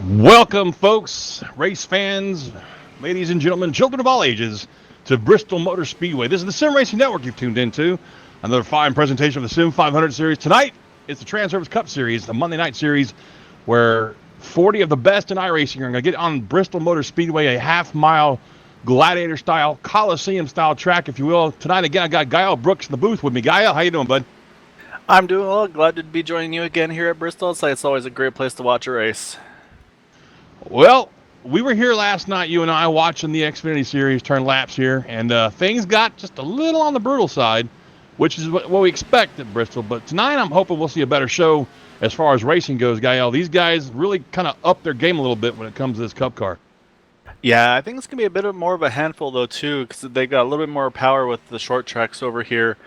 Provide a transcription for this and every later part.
Welcome, folks, race fans, ladies and gentlemen, children of all ages, to Bristol Motor Speedway. This is the Sim Racing Network you've tuned into. Another fine presentation of the Sim 500 series. Tonight, it's the Trans Service Cup series, the Monday night series, where 40 of the best in iRacing are going to get on Bristol Motor Speedway, a half-mile gladiator-style, Coliseum-style track, if you will. Tonight, again, I got Gael Brooks in the booth with me. Gael, how you doing, bud? I'm doing well. Glad to be joining you again here at Bristol. It's always a great place to watch a race. Well, we were here last night, you and I, watching the Xfinity Series turn laps here, and things got just a little on the brutal side, which is what we expect at Bristol. But tonight, I'm hoping we'll see a better show as far as racing goes, Gael. These guys really kind of up their game a little bit when it comes to this Cup car. Yeah, I think it's gonna be a bit more of a handful though too, because they got a little bit more power with the short tracks over here.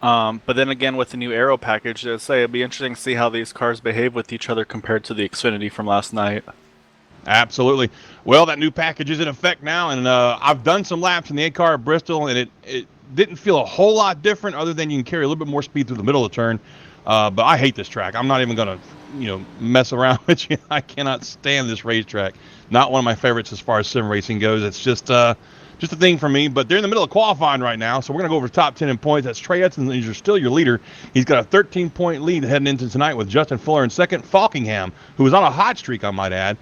But then again, with the new aero package, I'd say it'd be interesting to see how these cars behave with each other compared to the Xfinity from last night. Absolutely. Well, that new package is in effect now, and I've done some laps in the A car at Bristol, and it didn't feel a whole lot different, other than you can carry a little bit more speed through the middle of the turn. But I hate this track. I'm not even gonna, mess around with you. I cannot stand this racetrack. Not one of my favorites as far as sim racing goes. It's just a thing for me. But they're in the middle of qualifying right now, so we're gonna go over the top 10 in points. That's Trey Edson. He's still your leader. He's got a 13-point lead heading into tonight with Justin Fuller in second. Falkingham, who is on a hot streak, I might add,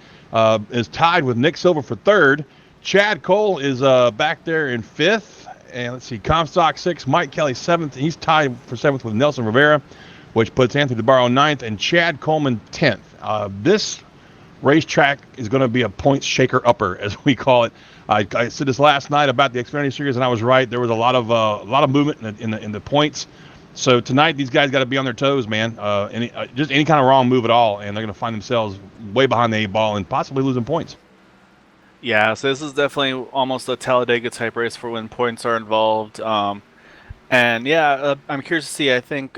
is tied with Nick Silver for third. Chad Cole is back there in fifth. And let's see, Comstock sixth, Mike Kelly seventh. He's tied for seventh with Nelson Rivera, which puts Anthony DeBarro ninth, and Chad Coleman 10th. This racetrack is going to be a points shaker upper, as we call it. I said this last night about the Xfinity Series, and I was right. There was a lot of movement in the points. So tonight, these guys got to be on their toes, man. Just any kind of wrong move at all, and they're going to find themselves way behind the eight ball and possibly losing points. Yeah, so this is definitely almost a Talladega type race for when points are involved. And yeah, I'm curious to see. I think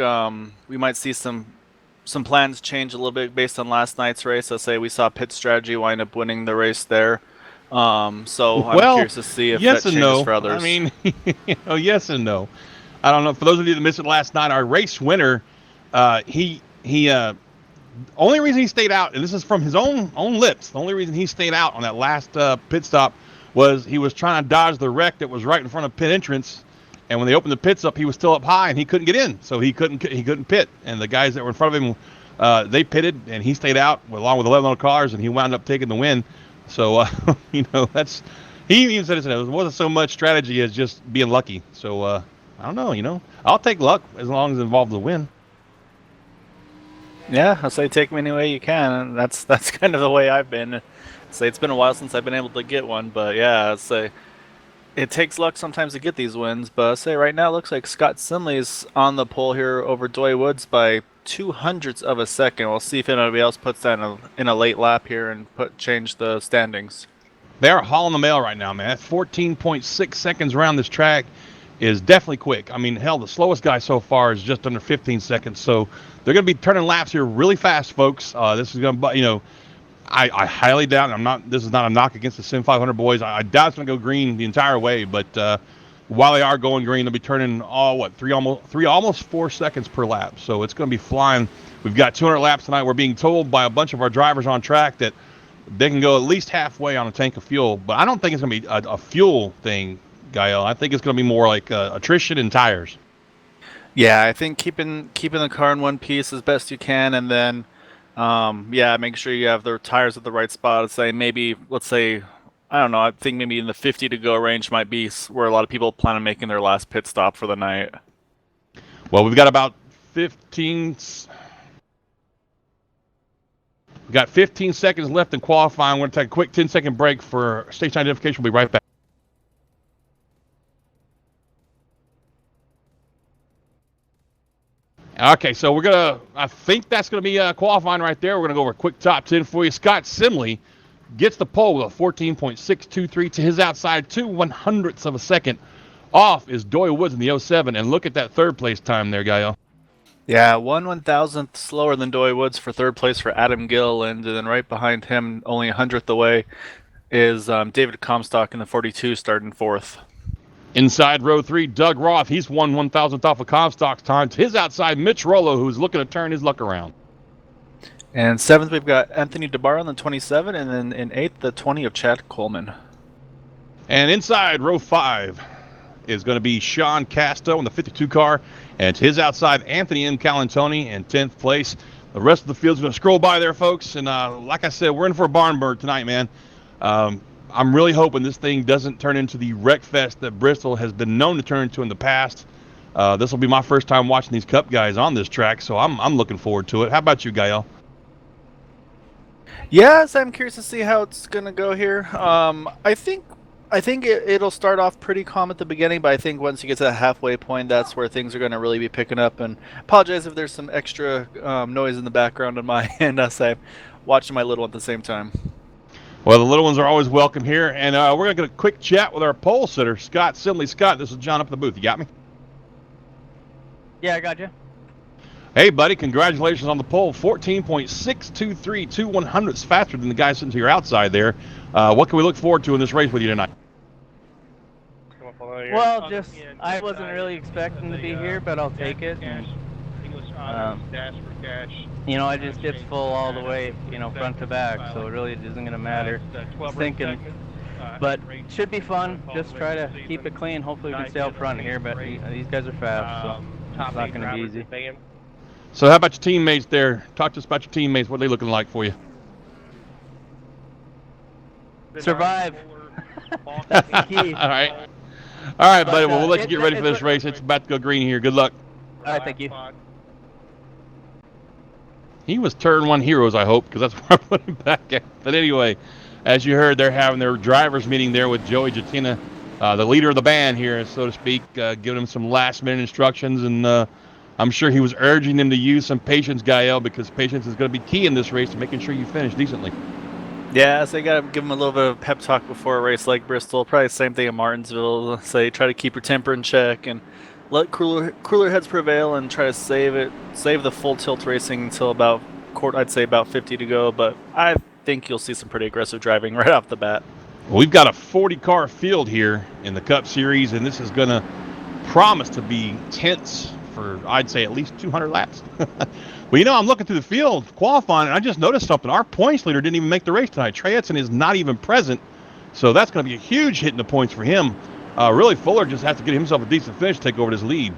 we might see some plans change a little bit based on last night's race. Let's say we saw Pit Strategy wind up winning the race there. So I'm Well, curious to see if that yes and changes no. for I others. mean, yes and no. I don't know. For those of you that missed it last night, our race winner, he only reason he stayed out, and this is from his own lips. The only reason he stayed out on that last pit stop was he was trying to dodge the wreck that was right in front of pit entrance. And when they opened the pits up, he was still up high and he couldn't get in, so he couldn't pit. And the guys that were in front of him, they pitted, and he stayed out along with 11 other cars, and he wound up taking the win. So that's he even said it wasn't so much strategy as just being lucky. So I don't know, I'll take luck as long as it involves a win. Yeah, I say take them any way you can, and that's kind of the way I've been. Say it's been a while since I've been able to get one, but yeah, I say it takes luck sometimes to get these wins. But I say right now it looks like Scott Sinley's on the pole here over Doy Woods by 200ths of a second. We'll see if anybody else puts that in a late lap here and change the standings. They are hauling the mail right now, man. That 14.6 seconds around this track is definitely quick. I mean, hell, the slowest guy so far is just under 15 seconds. So they're going to be turning laps here really fast, folks. This is going to, I highly doubt, and this is not a knock against the Sim 500 boys. I doubt it's going to go green the entire way, but while they are going green, they'll be turning almost 4 seconds per lap. So it's going to be flying. We've got 200 laps tonight. We're being told by a bunch of our drivers on track that they can go at least halfway on a tank of fuel, but I don't think it's going to be a fuel thing, Gael. I think it's going to be more like attrition and tires. Yeah, I think keeping the car in one piece as best you can, and then yeah, make sure you have the tires at the right spot. Let's say I don't know. I think maybe in the 50 to go range might be where a lot of people plan on making their last pit stop for the night. Well, we've got about 15. We've got 15 seconds left in qualifying. We're going to take a quick 10-second break for station identification. We'll be right back. Okay, so I think that's going to be qualifying right there. We're going to go over a quick top 10 for you. Scott Simley gets the pole with a 14.623 to his outside, 2/100ths of a second. Off is Doyle Woods in the 07, and look at that third place time there, Gael. Yeah, 1/1000th slower than Doy Woods for third place for Adam Gill, and then right behind him, only 100th away, is David Comstock in the 42 starting fourth. Inside row 3, Doug Roth. He's 1/1000th off of Comstock's time. To his outside, Mitch Rollo, who's looking to turn his luck around. And 7th, we've got Anthony DeBar on the 27, and then in 8th, the 20 of Chad Coleman. And inside row 5 is going to be Sean Casto in the 52 car, and to his outside, Anthony M. Calantoni in 10th place. The rest of the field's going to scroll by there, folks. And like I said, we're in for a barn burner tonight, man. I'm really hoping this thing doesn't turn into the wreck fest that Bristol has been known to turn into in the past. This will be my first time watching these Cup guys on this track, so I'm looking forward to it. How about you, Gael? Yes, I'm curious to see how it's going to go here. I think it'll start off pretty calm at the beginning, but I think once you get to the halfway point, that's where things are going to really be picking up. And apologize if there's some extra noise in the background on my end as I'm watching my little one at the same time. Well, the little ones are always welcome here, and we're going to get a quick chat with our pole sitter, Scott Simley. Scott, this is John up in the booth. You got me? Yeah, I got you. Hey, buddy, congratulations on the pole. 14.623, 2/100ths faster than the guy sitting to your outside there. What can we look forward to in this race with you tonight? Well, just I wasn't really expecting to be here, but I'll take it. And, you know, I just dipped full all the way, you know, front to back, so it really isn't going to matter. Thinking, but should be fun. Just try to keep it clean. Hopefully we can stay out front here, but these guys are fast, so it's not going to be easy. So how about your teammates there? Talk to us about your teammates. What are they looking like for you? Survive. That's the key. All right. All right, buddy. Well, we'll let you get ready for this race. It's about to go green here. Good luck. All right, thank you. He was turn 1 heroes, I hope, because that's where I put him back at. But anyway, as you heard, they're having their drivers meeting there with Joey Jatina, the leader of the band here, so to speak, giving him some last-minute instructions. And I'm sure he was urging them to use some patience, Gael, because patience is going to be key in this race to making sure you finish decently. Yeah, so you got to give him a little bit of pep talk before a race like Bristol. Probably the same thing in Martinsville. Say, try to keep your temper in check and let cooler heads prevail, and try to save the full tilt racing until about I'd say about 50 to go. But I think you'll see some pretty aggressive driving right off the bat. Well, we've got a 40-car field here in the Cup Series, and this is going to promise to be tense for, I'd say, at least 200 laps. Well, you know, I'm looking through the field qualifying, and I just noticed something. Our points leader didn't even make the race tonight. Trey Edson is not even present, so that's going to be a huge hit in the points for him. Really, Fuller just has to get himself a decent finish to take over this lead.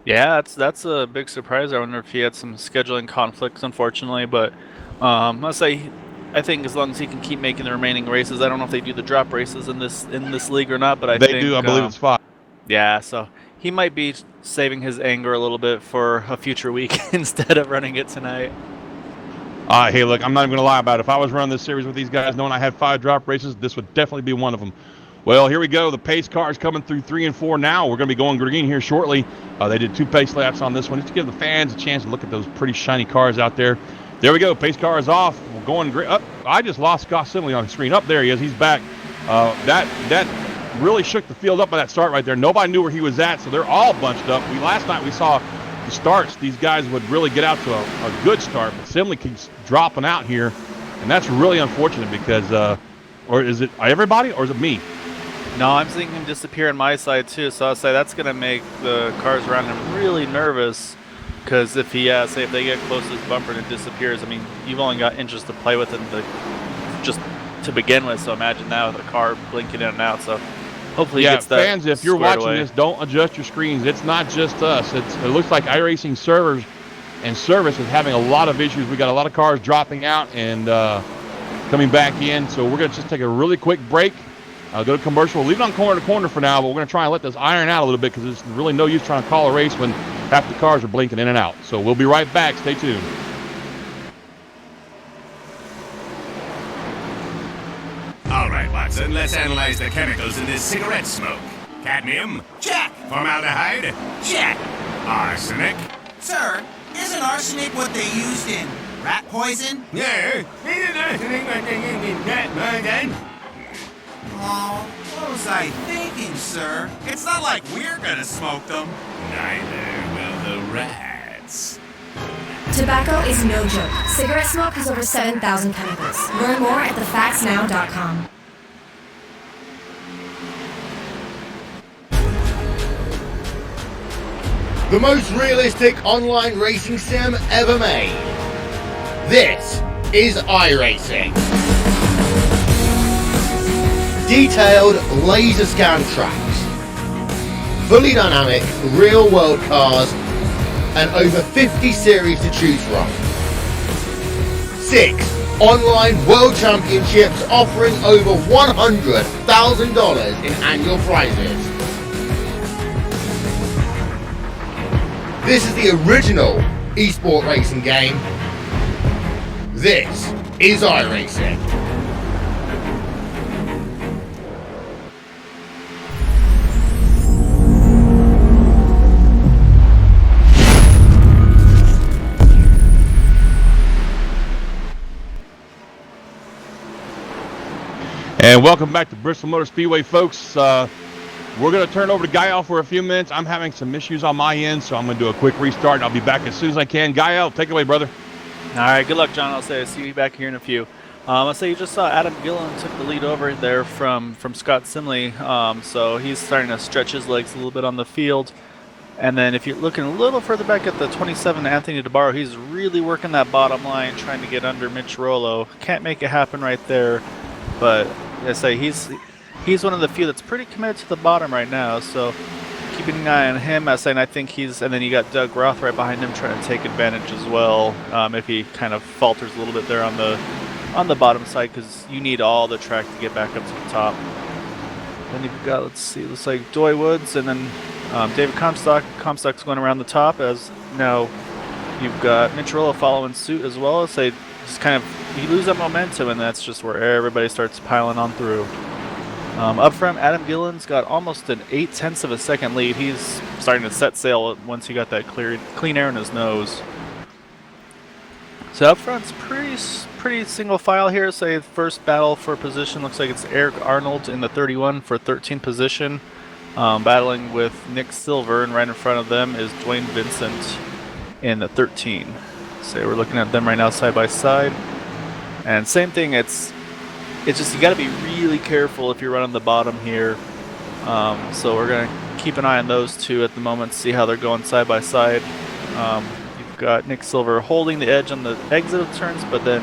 Yeah, that's a big surprise. I wonder if he had some scheduling conflicts, unfortunately. But I'll say, I think as long as he can keep making the remaining races, I don't know if they do the drop races in this league or not, but I think they do. I believe it's 5. Yeah, so he might be saving his anger a little bit for a future week instead of running it tonight. Hey, look, I'm not even going to lie about it. If I was running this series with these guys knowing I had 5 drop races, this would definitely be one of them. Well, here we go. The pace cars coming through 3 and 4 now. We're going to be going green here shortly. They did 2 pace laps on this one just to give the fans a chance to look at those pretty shiny cars out there. There we go. Pace car is off. We're going green. I just lost Scott Simley on the screen. Up there he is. He's back. That really shook the field up by that start right there. Nobody knew where he was at, so they're all bunched up. Last night we saw the starts. These guys would really get out to a good start, but Simley keeps dropping out here, and that's really unfortunate because, or is it everybody or is it me? No, I'm seeing him disappear on my side too, so I'll say that's going to make the cars around him really nervous, because if he, say if they get close to this bumper and it disappears, I mean, you've only got inches to play with just to begin with, so imagine now with a car blinking in and out, so hopefully he gets that fans, if you're watching away. this, don't adjust your screens. It's not just us. It looks like iRacing servers and service is having a lot of issues. We got a lot of cars dropping out and coming back in, so we're going to just take a really quick break. Go to commercial. We'll leave it on corner to corner for now, but we're going to try and let this iron out a little bit because there's really no use trying to call a race when half the cars are blinking in and out. So we'll be right back. Stay tuned. All right, Watson, let's analyze the chemicals in this cigarette smoke. Cadmium? Check. Formaldehyde? Check. Arsenic? Sir, isn't arsenic what they used in rat poison? Yeah. Isn't arsenic what they used in rat poison? Oh, what was I thinking, sir? It's not like we're gonna smoke them. Neither will the rats. Tobacco is no joke. Cigarette smoke has over 7,000 chemicals. Learn more at thefactsnow.com. The most realistic online racing sim ever made. This is iRacing. Detailed laser scan tracks, fully dynamic real world cars, and over 50 series to choose from. 6 online world championships offering over $100,000 in annual prizes. This is the original esport racing game. This is iRacing. And welcome back to Bristol Motor Speedway, folks. We're going to turn over to Gael for a few minutes. I'm having some issues on my end, so I'm going to do a quick restart, and I'll be back as soon as I can. Gael, take it away, brother. All right, good luck, John. I'll see you back here in a few. I'll say you just saw Adam Gillen took the lead over there from Scott Simley, so he's starting to stretch his legs a little bit on the field. And then if you're looking a little further back at the 27, Anthony DeBarro, he's really working that bottom line, trying to get under Mitch Rollo. Can't make it happen right there, but I say he's one of the few that's pretty committed to the bottom right now, so keeping an eye on him. I think he's, and then you got Doug Roth right behind him trying to take advantage as well. If he kind of falters a little bit there on the bottom side, because you need all the track to get back up to the top. Then you've got, let's see, it looks like Doy Woods, and then David Comstock. Comstock's going around the top, as now you've got Mitch Rollo following suit as well. So just kind of, you lose that momentum, and that's just where everybody starts piling on through. Up front, Adam Gillen's got almost an 0.8 of a second lead. He's starting to set sail once he got that clean air in his nose. So up front's pretty single file here. Say first battle for position looks like it's Eric Arnold in the 31 for 13th position, battling with Nick Silver, and right in front of them is Dwayne Vincent in the 13. So we're looking at them right now side by side, and same thing. It's just you got to be really careful if you're running the bottom here. So we're gonna keep an eye on those two at the moment, see how they're going side by side. You've got Nick Silver holding the edge on the exit of turns, but then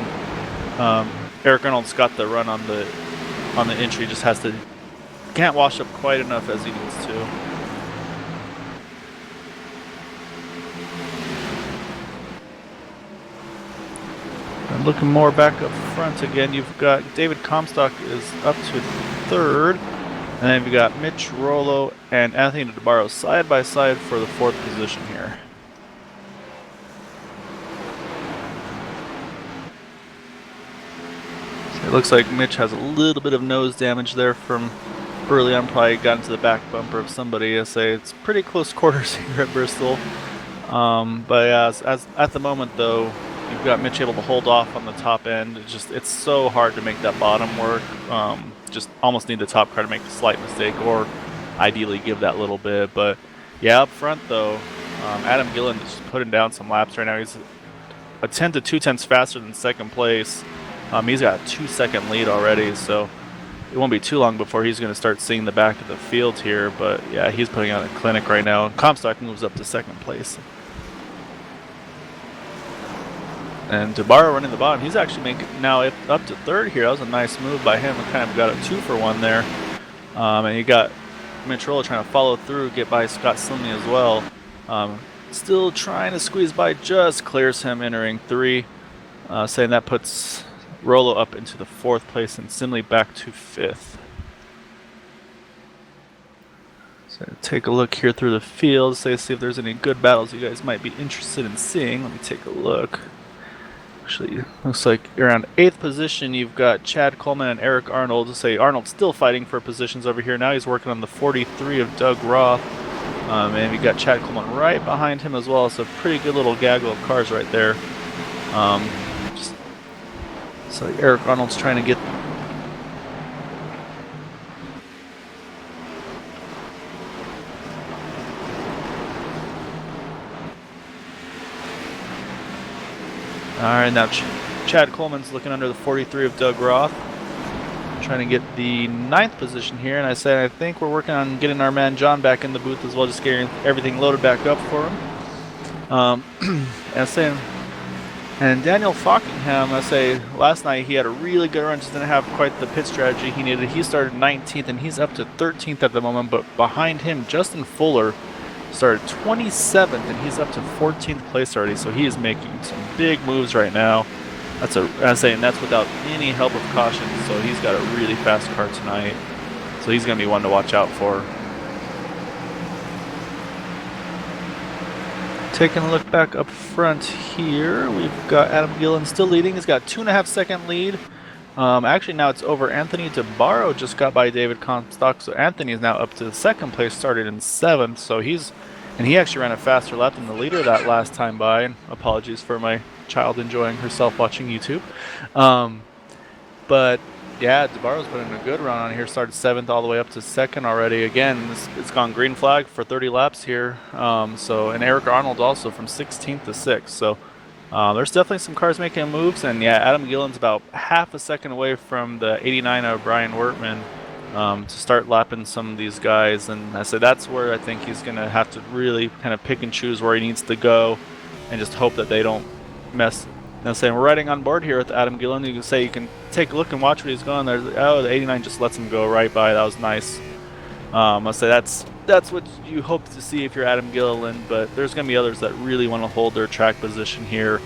Eric Arnold's got the run on the entry. Just can't wash up quite enough as he needs to. And looking more back up front again, you've got David Comstock is up to third, and then you've got Mitch Rollo and Anthony DeBarro side by side for the 4th position here. So it looks like Mitch has a little bit of nose damage there from early on, probably got into the back bumper of somebody. I say it's pretty close quarters here at Bristol. But as at the moment though, you've got Mitch able to hold off on the top end. It's so hard to make that bottom work. Just almost need the top car to make a slight mistake, or ideally give that little bit. But yeah, up front though, Adam Gillen is putting down some laps right now. He's a 10 to 2/10 faster than second place. He's got a 2-second lead already, so it won't be too long before he's going to start seeing the back of the field here. But yeah, he's putting on a clinic right now. Comstock moves up to second place. And DeBarro running the bottom. He's actually making now up to third here. That was a nice move by him. Kind of got a 2-for-1 there. And you got Mitch Rollo trying to follow through, get by Scott Simley as well. Still trying to squeeze by, just clears him entering 3. Saying that puts Rollo up into the 4th place and Simley back to 5th. So take a look here through the field, see if there's any good battles you guys might be interested in seeing. Let me take a look. Actually, looks like around 8th position, you've got Chad Coleman and Eric Arnold. Say Arnold's still fighting for positions over here. Now he's working on the 43 of Doug Roth. And you've got Chad Coleman right behind him as well. So pretty good little gaggle of cars right there. So Eric Arnold's trying to get Alright, now Chad Coleman's looking under the 43 of Doug Roth, trying to get the 9th position here, and I think we're working on getting our man John back in the booth as well, just getting everything loaded back up for him. And saying And Daniel Fockingham, I say, last night he had a really good run, just didn't have quite the pit strategy he needed. He started 19th and he's up to 13th at the moment, but behind him, Justin Fuller started 27th and he's up to 14th place already, so he is making some big moves right now. And that's without any help of caution, so he's got a really fast car tonight. So he's going to be one to watch out for. Taking a look back up front here, we've got Adam Gillen still leading. He's got 2.5 second lead. Actually, now it's over. Anthony DeBarro just got by David Comstock, so Anthony is now up to second place, started in 7th. So he actually ran a faster lap than the leader that last time by. And apologies for my child enjoying herself watching YouTube. But yeah, DeBarro's put in a good run on here. Started 7th all the way up to 2nd already. Again, it's gone green flag for 30 laps here. And Eric Arnold also from 16th to 6th. So there's definitely some cars making moves. And yeah, Adam Gillen's about half a second away from the 89 of Brian Wertman to start lapping some of these guys. And I say that's where I think he's going to have to really kind of pick and choose where he needs to go and just hope that they don't mess. Now saying we're riding on board here with Adam Gillen. You can say you can take a look and watch what he's going. There's the 89 just lets him go right by. That was nice. I'll say that's what you hope to see if you're Adam Gillen, but there's going to be others that really want to hold their track position here.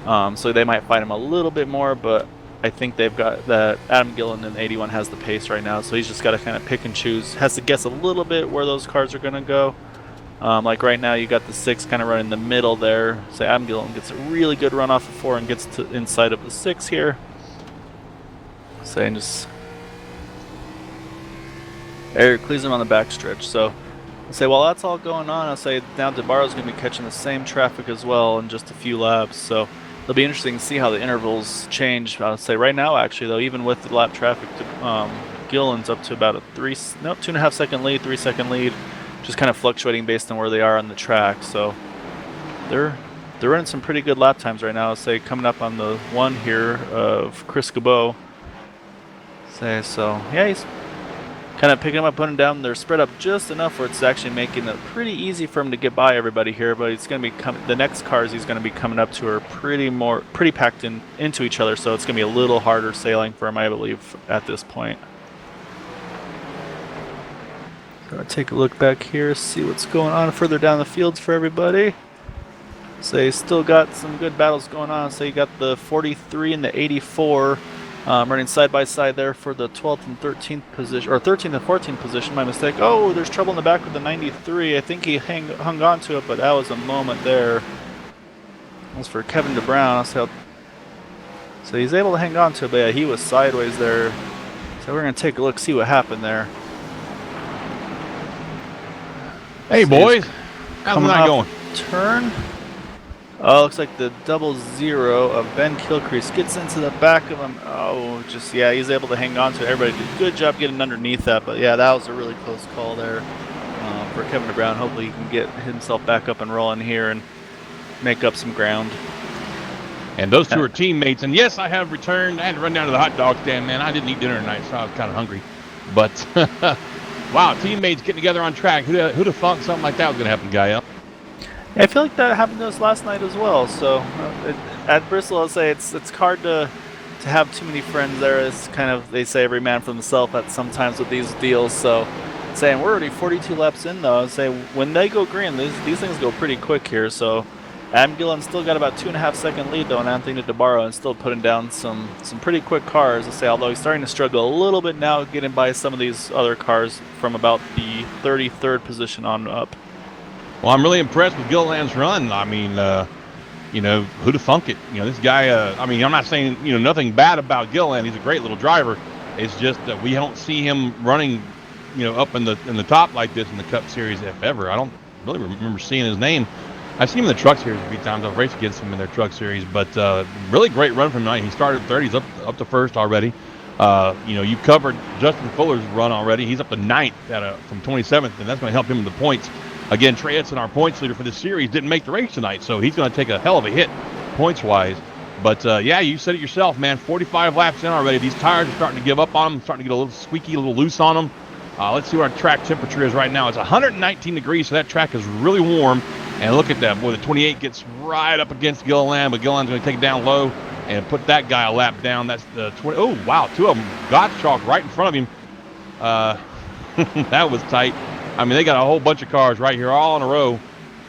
So they might fight him a little bit more, but I think they've got that Adam Gillen in 81 has the pace right now, so he's just got to kind of pick and choose. Has to guess a little bit where those cars are going to go. Like right now, you got the 6 kind of running in the middle there. So Adam Gillen gets a really good run off of 4 and gets to inside of the 6 here. Saying just Eric Cleesman on the backstretch. So I say while that's all going on, I'll say now DeBarro's going to be catching the same traffic as well in just a few laps. So it'll be interesting to see how the intervals change. I'll say right now, actually, though, even with the lap traffic, Gillen's up to about a 2.5 second lead, 3 second lead. Just kind of fluctuating based on where they are on the track. So they're running some pretty good lap times right now. I'll say coming up on the 1 here of Chris Cabot. So yeah, he's kind of picking them up, putting them down. They're spread up just enough where it's actually making it pretty easy for him to get by everybody here. But it's going to be the next cars he's going to be coming up to are pretty packed into each other. So it's going to be a little harder sailing for him, I believe, at this point. Gonna take a look back here, see what's going on further down the fields for everybody. So you still got some good battles going on. So you got the 43 and the 84 running side by side there for the 12th and 13th position, or 13th and 14th position. My mistake. Oh, there's trouble in the back with the 93. I think he hung on to it, but that was a moment there. As for Kevin DeBrown, so he's able to hang on to it, but yeah, he was sideways there. So we're gonna take a look, see what happened there. Hey boys, how's the night going? Turn. Oh, looks like the 00 of Ben Kilcrease gets into the back of him. Oh, yeah, he's able to hang on to it. Everybody did a good job getting underneath that, but yeah, that was a really close call there for Kevin DeBrown. Hopefully he can get himself back up and rolling here and make up some ground. And those two are teammates. And yes, I have returned. I had to run down to the hot dog stand, man. I didn't eat dinner tonight, so I was kind of hungry. But wow, teammates getting together on track. Who'd have thought something like that was going to happen, Gael? Yeah, I feel like that happened to us last night as well. So at Bristol, I'll say it's hard to have too many friends there. It's kind of, they say every man for himself at sometimes with these deals. So saying we're already 42 laps in though. I'd say when they go green, these things go pretty quick here. So Adam Gillen still got about 2.5 second lead though on Anthony DeBarro and still putting down some pretty quick cars. I say, although he's starting to struggle a little bit now getting by some of these other cars from about the 33rd position on up. Well, I'm really impressed with Gilliland's run. I mean, who'd have thunk it? This guy, I'm not saying, nothing bad about Gilliland. He's a great little driver. It's just that we don't see him running, up in the top like this in the Cup Series if ever. I don't really remember seeing his name. I've seen him in the Truck Series a few times. I've raced against him in their Truck Series, but really great run from tonight. He started 3rd. He's up to 1st already. You covered Justin Fuller's run already. He's up to 9th from 27th, and that's going to help him in the points. Again, Trey Edson, our points leader for this series, didn't make the race tonight, so he's going to take a hell of a hit points-wise. But, yeah, you said it yourself, man. 45 laps in already. These tires are starting to give up on them, starting to get a little squeaky, a little loose on them. Let's see what our track temperature is right now. It's 119 degrees, so that track is really warm. And look at that. Boy, the 28 gets right up against Gilliland, but Gilliland's going to take it down low and put that guy a lap down. That's the 20. Oh, wow. Two of them. Gottschalk right in front of him. That was tight. I mean, they got a whole bunch of cars right here all in a row.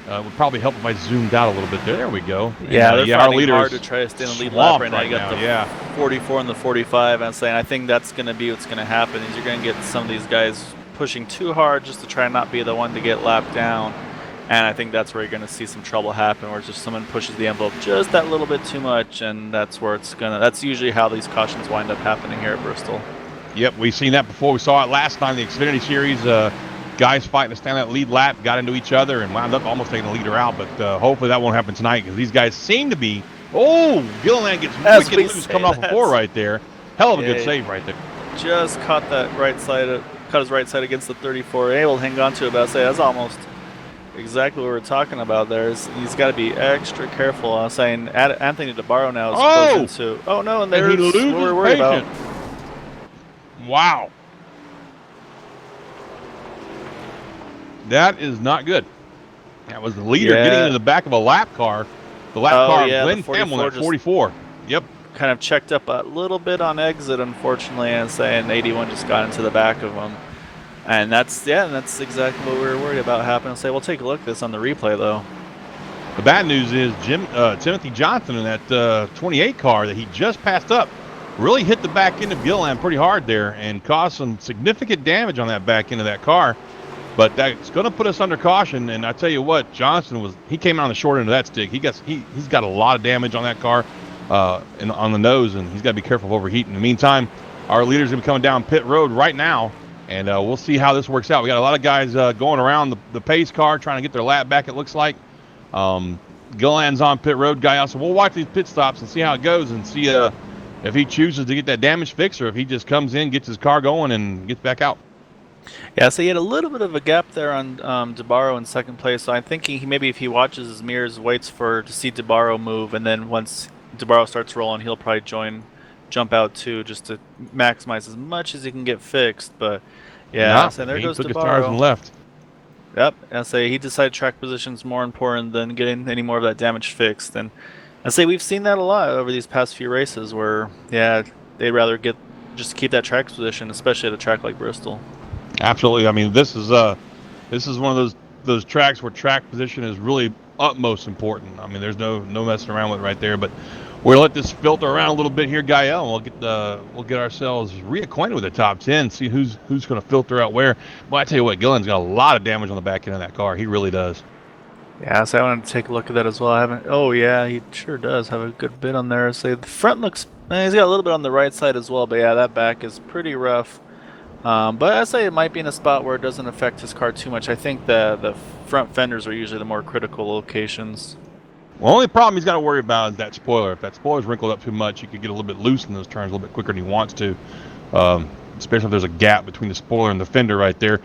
Would probably help if I zoomed out a little bit there. There we go. Yeah, and, they're our finding leader hard to try to stay in the lead lap right now. You got the 44 and the 45. I'm saying I think that's going to be what's going to happen is you're going to get some of these guys pushing too hard just to try not be the one to get lapped down. And I think that's where you're going to see some trouble happen, where it's just someone pushes the envelope just that little bit too much, and that's where it's going to – that's usually how these cautions wind up happening here at Bristol. Yep, we've seen that before. We saw it last time, the Xfinity Series. Guys fighting to stay on that lead lap, got into each other, and wound up almost taking the leader out. But hopefully that won't happen tonight because these guys seem to be. Oh, Gilliland gets wicked loose coming off a 4 right there. Hell of a good save right there. Just caught that right side, caught his right side against the 34. Able to hang on to it, but I'd say that's almost exactly what we're talking about there. He's got to be extra careful. I'm saying Anthony DeBarro now is close into. Oh no, and there's what we're worried about. Wow. That is not good. That was the leader getting into the back of a lap car. The lap car of Glenn Hamlin at 44. Yep. Kind of checked up a little bit on exit, unfortunately, and saying 81 just got into the back of him. And that's exactly what we were worried about happening. Say, we'll take a look at this on the replay, though. The bad news is Timothy Johnson in that 28 car that he just passed up really hit the back end of Gilliland pretty hard there and caused some significant damage on that back end of that car. But that's going to put us under caution, and I tell you what, Johnson he came out on the short end of that stick. He's got a lot of damage on that car, on the nose, and he's got to be careful of overheating. In the meantime, our leader's going to be coming down pit road right now, and we'll see how this works out. We got a lot of guys going around the pace car trying to get their lap back. It looks like Gilliland's on pit road, guy. So we'll watch these pit stops and see how it goes, and see if he chooses to get that damage fixed or if he just comes in, gets his car going, and gets back out. Yeah, so he had a little bit of a gap there on DeBarro in second place. So I'm thinking maybe if he watches his mirrors, waits to see DeBarro move, and then once DeBarro starts rolling, he'll probably jump out too, just to maximize as much as he can get fixed. But yeah, so there goes DeBarro. His tires and left. Yep, I say he decided track position's more important than getting any more of that damage fixed. And I say we've seen that a lot over these past few races, where they'd rather just keep that track position, especially at a track like Bristol. Absolutely. I mean, this is one of those tracks where track position is really utmost important. I mean, there's no messing around with it right there. But we're gonna let this filter around a little bit here, Gael. We'll get ourselves reacquainted with the top 10, see who's going to filter out where. Well, I tell you what, Gillen's got a lot of damage on the back end of that car. He really does. Yeah, so I wanted to take a look at that as well. I haven't. Oh yeah, he sure does have a good bit on there. Say the front looks. He's got a little bit on the right side as well, but yeah, that back is pretty rough. But I'd say it might be in a spot where it doesn't affect his car too much. I think the front fenders are usually the more critical locations. Well, the only problem he's got to worry about is that spoiler. If that spoiler's wrinkled up too much, he could get a little bit loose in those turns a little bit quicker than he wants to, especially if there's a gap between the spoiler and the fender right there.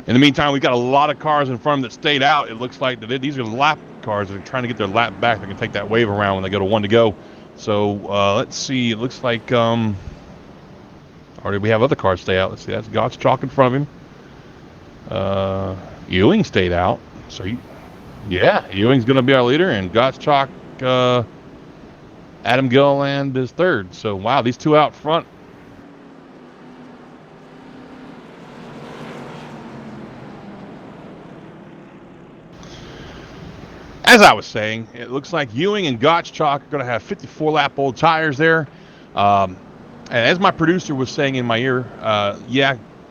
In the meantime, we've got a lot of cars in front of him that stayed out. It looks like these are lap cars that are trying to get their lap back. They can take that wave around when they go to 1 to go. So let's see. It looks like... or did we have other cars stay out? Let's see. That's Gottschalk in front of him. Ewing stayed out. So, Ewing's going to be our leader, and Gottschalk, Adam Gilliland is third. So, wow, these two out front. As I was saying, it looks like Ewing and Gottschalk are going to have 54-lap-old tires there. And as my producer was saying in my ear,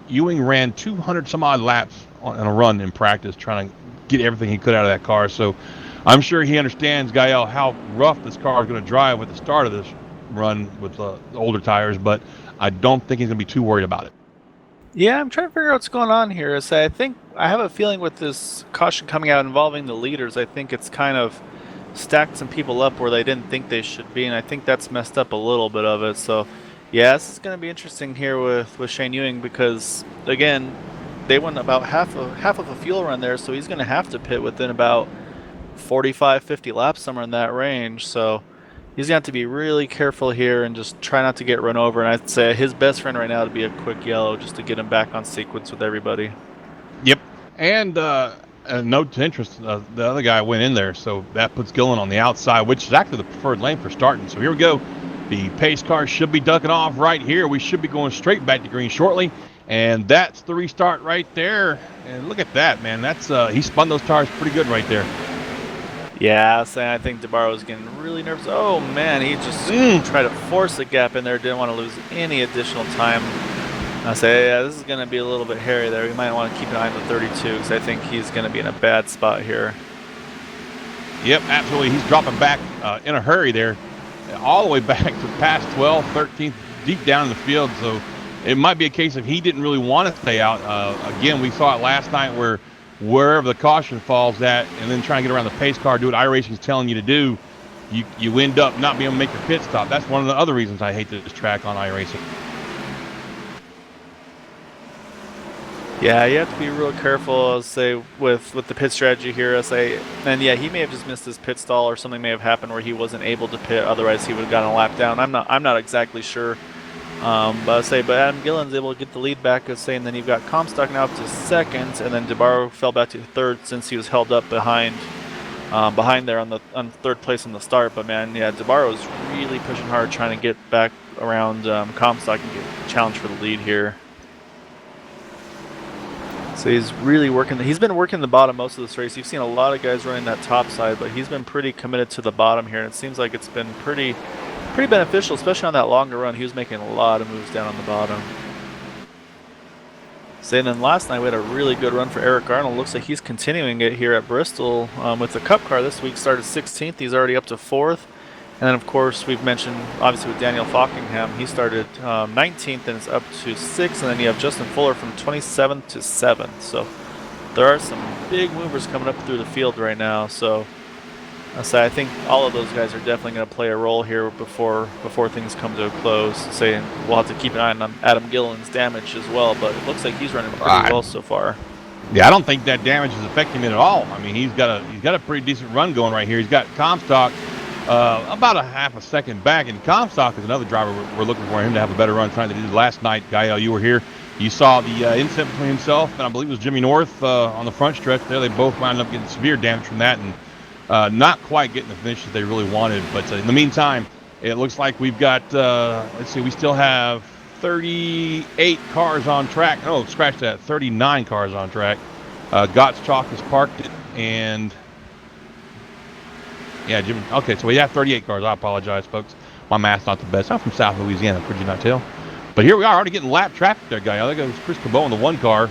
Ewing ran 200-some-odd laps on a run in practice trying to get everything he could out of that car. So I'm sure he understands, Gael, how rough this car is going to drive at the start of this run with the older tires, but I don't think he's going to be too worried about it. Yeah, I'm trying to figure out what's going on here. So I have a feeling with this caution coming out involving the leaders, I think it's kind of stacked some people up where they didn't think they should be, and I think that's messed up a little bit of it. So yeah, this is going to be interesting here with Shane Ewing, because again, they went about half of a fuel run there, so he's going to have to pit within about 45-50 laps, somewhere in that range. So he's going to have to be really careful here and just try not to get run over. And I'd say his best friend right now would be a quick yellow just to get him back on sequence with everybody. Yep. And no interest. The other guy went in there, so that puts Gillen on the outside, which is actually the preferred lane for starting. So here we go. The pace car should be ducking off right here. We should be going straight back to green shortly. And that's the restart right there. And look at that, man. That's he spun those tires pretty good right there. Yeah, I think DeBarro was getting really nervous. Oh man, he just tried to force a gap in there. Didn't want to lose any additional time. I say, yeah, this is going to be a little bit hairy there. We might want to keep an eye on the 32 because I think he's going to be in a bad spot here. Yep, absolutely. He's dropping back in a hurry there, all the way back to past 12th, 13th, deep down in the field. So it might be a case of he didn't really want to stay out. Again, we saw it last night where wherever the caution falls at and then trying to get around the pace car, do what iRacing's telling you to do, you end up not being able to make your pit stop. That's one of the other reasons I hate this track on iRacing. Yeah, you have to be real careful, I'll say, with the pit strategy here. I'll say, and yeah, he may have just missed his pit stall, or something may have happened where he wasn't able to pit. Otherwise, he would have gotten a lap down. I'm not exactly sure. But Adam Gillen's able to get the lead back, and then you've got Comstock now up to second, and then DeBarro fell back to third since he was held up behind there on third place on the start. But man, yeah, DeBarro is really pushing hard, trying to get back around Comstock and get challenged for the lead here. So he's really working. He's been working the bottom most of this race. You've seen a lot of guys running that top side, but he's been pretty committed to the bottom here, and it seems like it's been pretty beneficial, especially on that longer run. He was making a lot of moves down on the bottom. So then last night we had a really good run for Eric Arnold. Looks like he's continuing it here at Bristol with the Cup car this week. Started 16th. He's already up to 4th. And then, of course, we've mentioned, obviously, with Daniel Falkingham, he started 19th and is up to 6th. And then you have Justin Fuller from 27th to 7th. So there are some big movers coming up through the field right now. So I think all of those guys are definitely going to play a role here before things come to a close. Saying we'll have to keep an eye on Adam Gillen's damage as well, but it looks like he's running pretty well so far. Yeah, I don't think that damage is affecting him at all. I mean, he's got a pretty decent run going right here. He's got Comstock about a half a second back, and Comstock is another driver we're looking for him to have a better run tonight than he did last night. Gael, you were here. You saw the incident between himself and I believe it was Jimmy North on the front stretch there. They both wound up getting severe damage from that, and not quite getting the finish that they really wanted. But in the meantime, it looks like we've got, let's see, we still have 38 cars on track. Oh, scratch that, 39 cars on track. Gott's Chalk has parked it, and yeah, Jimmy. Okay, so we have 38 cars. I apologize, folks. My math's not the best. I'm from South Louisiana, could you not tell? But here we are, already getting lap traffic there, guy. There goes Chris Cabot in the one car,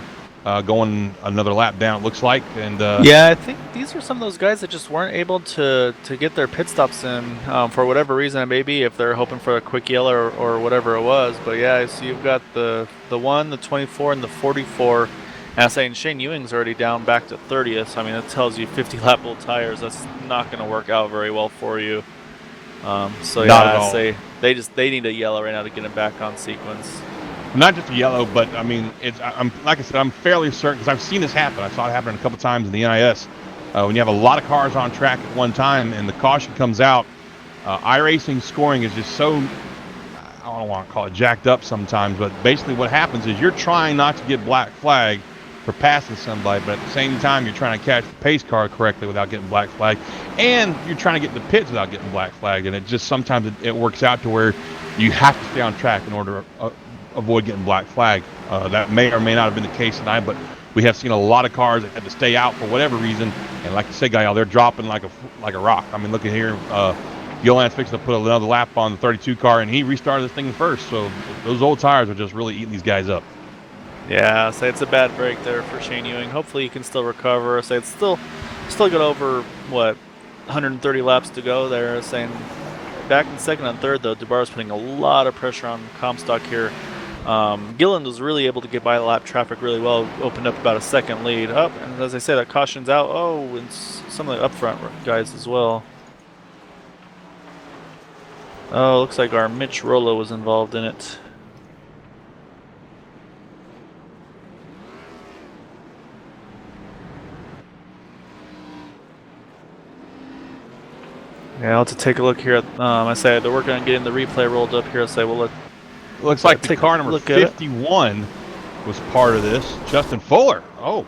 going another lap down, it looks like. And yeah, I think these are some of those guys that just weren't able to get their pit stops in for whatever reason. Maybe if they're hoping for a quick yellow or whatever it was. But yeah, so you've got the 1, the 24, and the 44. And I'm saying Shane Ewing's already down back to 30th. So, I mean, that tells you 50 lap old tires. That's not going to work out very well for you. So yeah, I say they need a yellow right now to get him back on sequence. Not just a yellow, but I mean, I'm like I said, I'm fairly certain because I've seen this happen. I saw it happen a couple times in the NIS when you have a lot of cars on track at one time and the caution comes out. iRacing scoring is just so, I don't want to call it jacked up sometimes, but basically what happens is you're trying not to get black flag for passing somebody, but at the same time you're trying to catch the pace car correctly without getting black flag, and you're trying to get the pits without getting black flag, and it just sometimes it works out to where you have to stay on track in order to avoid getting black flag. That may or may not have been the case tonight, but we have seen a lot of cars that had to stay out for whatever reason, and like you said, Gael, they're dropping like a rock. I mean, look at here, Gillen's fixing to put another lap on the 32 car, and he restarted this thing first, so those old tires are just really eating these guys up. Yeah, so it's a bad break there for Shane Ewing. Hopefully he can still recover. So it's still got over, 130 laps to go there. Saying back in second and third, though, DeBarro's putting a lot of pressure on Comstock here. Gillen was really able to get by the lap traffic really well, opened up about a second lead. Up, and as I say, that caution's out. Oh, and some of the up front guys as well. Oh, looks like our Mitch Rollo was involved in it. Yeah, I'll have to take a look here at, I say they're working on getting the replay rolled up here. I'll say, well, looks like the car number 51 was part of this. Justin Fuller. Oh.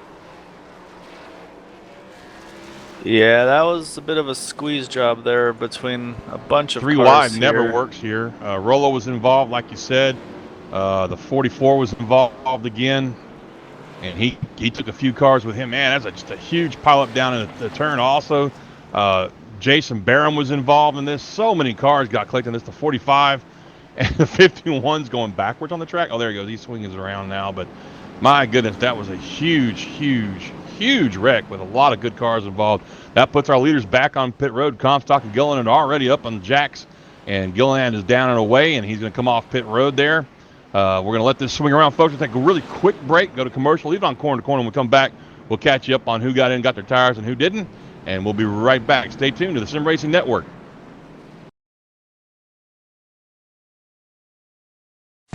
Yeah, that was a bit of a squeeze job there between a bunch of Three cars wide here. never works here. Rolo was involved, like you said. The 44 was involved again, and he took a few cars with him. Man, that's just a huge pileup down in the turn. Also, Jason Barham was involved in this. So many cars got clicked in this. The 45 and the 51's going backwards on the track. Oh, there he goes. He's swinging around now, but my goodness, that was a huge wreck with a lot of good cars involved. That puts our leaders back on pit road. Comstock and Gilliland are already up on the jacks, and Gilliland is down and away, and he's going to come off pit road there. We're going to let this swing around, folks. We'll take a really quick break, go to commercial, leave it on corner to corner. When we come back, we'll catch you up on who got in, got their tires, and who didn't, and we'll be right back. Stay tuned to the Sim Racing Network.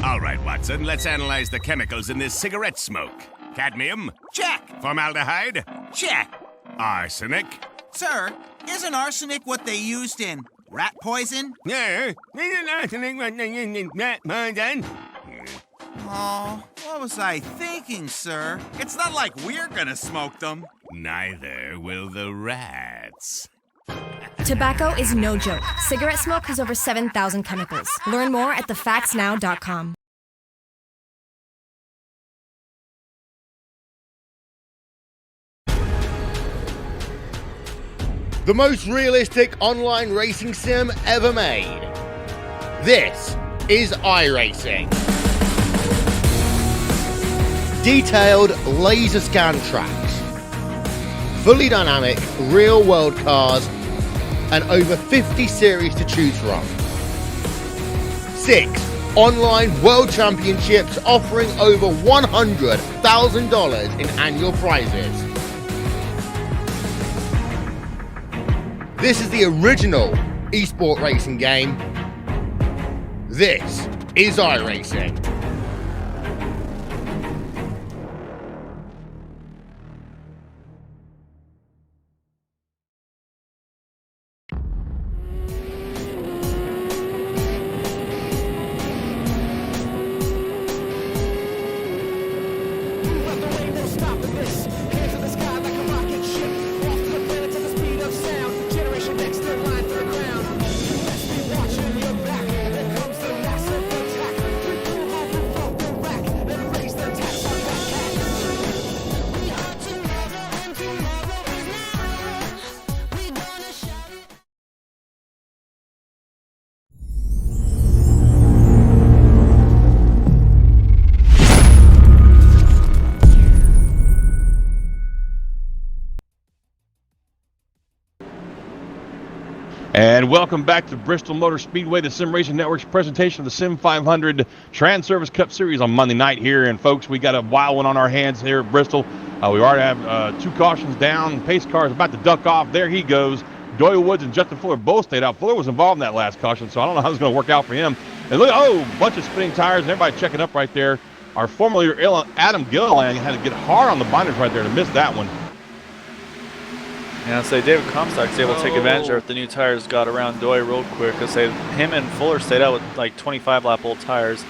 All right, Watson, let's analyze the chemicals in this cigarette smoke. Cadmium? Check. Formaldehyde? Check. Arsenic? Sir, isn't arsenic what they used in rat poison? Yeah. Rat poison? Oh, what was I thinking, sir? It's not like we're gonna smoke them. Neither will the rats. Tobacco is no joke. Cigarette smoke has over 7,000 chemicals. Learn more at thefactsnow.com. The most realistic online racing sim ever made. This is iRacing. Detailed laser scan tracks, fully dynamic real world cars, and over 50 series to choose from. 6 online world championships offering over $100,000 in annual prizes. This is the original esport racing game. This is iRacing. And welcome back to Bristol Motor Speedway, the Sim Racing Network's presentation of the Sim 500 Trans Service Cup Series on Monday night here. And folks, we got a wild one on our hands here at Bristol. We already have 2 cautions down. Pace car is about to duck off. There he goes. Doyle Woods and Justin Fuller both stayed out. Fuller was involved in that last caution, so I don't know how it's going to work out for him. And look, bunch of spinning tires and everybody checking up right there. Our former leader, Adam Gilliland, had to get hard on the binders right there to miss that one. Yeah, so David Comstock's able to take advantage of it. The new tires got around Doy real quick. I say him and Fuller stayed out with like 25 lap old tires.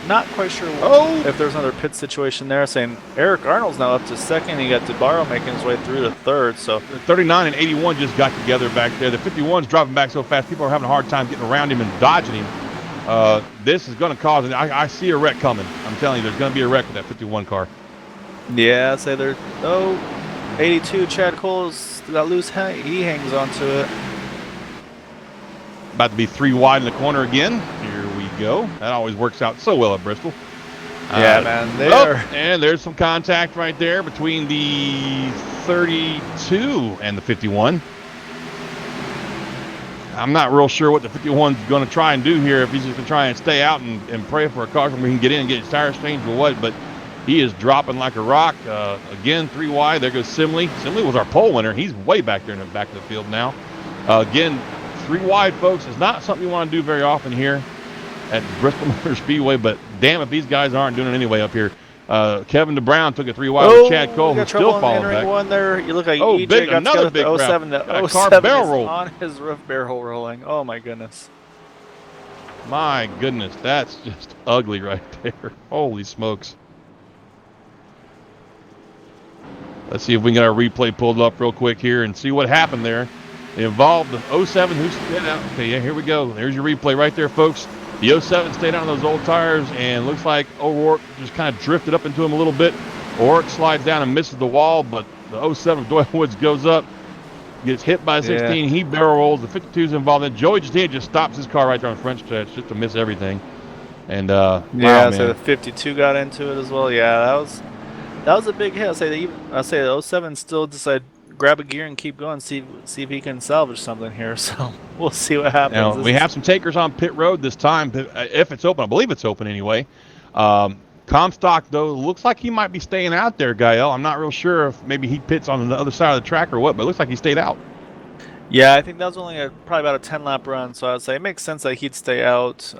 Not quite sure if there's another pit situation there. Saying Eric Arnold's now up to second. He got DeBarro making his way through to third. So the 39 and 81 just got together back there. The 51's dropping back so fast, people are having a hard time getting around him and dodging him. This is going to cause, I see a wreck coming. I'm telling you, there's going to be a wreck with that 51 car. Yeah, I'd say there. 82, Chad Cole's that loose. He hangs onto it. About to be 3 wide in the corner again. Here we go. That always works out so well at Bristol. Yeah, man. There. And there's some contact right there between the 32 and the 51. I'm not real sure what the 51's going to try and do here. If he's just going to try and stay out and pray for a car where he can get in and get his tires changed or what. But he is dropping like a rock. Again, 3 wide. There goes Simley. Simley was our pole winner. He's way back there in the back of the field now. Again, 3 wide, folks, is not something you want to do very often here at Bristol Motor Speedway, but damn if these guys aren't doing it anyway up here. Kevin DeBrown took a 3 wide with Chad Cole, who's still falling back. One there. You look like EJ got another big big 07 to car 07 barrel roll on his roof barrel rolling. Oh my goodness. My goodness, that's just ugly right there. Holy smokes. Let's see if we can get our replay pulled up real quick here and see what happened there. It involved the 07 who stayed out. Okay, yeah, here we go. There's your replay right there, folks. The 07 stayed out on those old tires, and looks like O'Rourke just kind of drifted up into him a little bit. O'Rourke slides down and misses the wall, but the 07 Doyle Woods goes up, gets hit by 16. He barrel rolls. The 52's involved. Then Joey just stops his car right there on the front stretch just to miss everything. And wow, man. So the 52 got into it as well. Yeah, that was a big hit. I say the 07 still decided grab a gear and keep going. See if he can salvage something here. So we'll see what happens. Now, we have some takers on pit road this time, if it's open. I believe it's open anyway. Comstock, though, looks like he might be staying out there, Gael. I'm not real sure if maybe he pits on the other side of the track or what, but it looks like he stayed out. Yeah, I think that was only probably about a 10-lap run, so I'd say it makes sense that he'd stay out.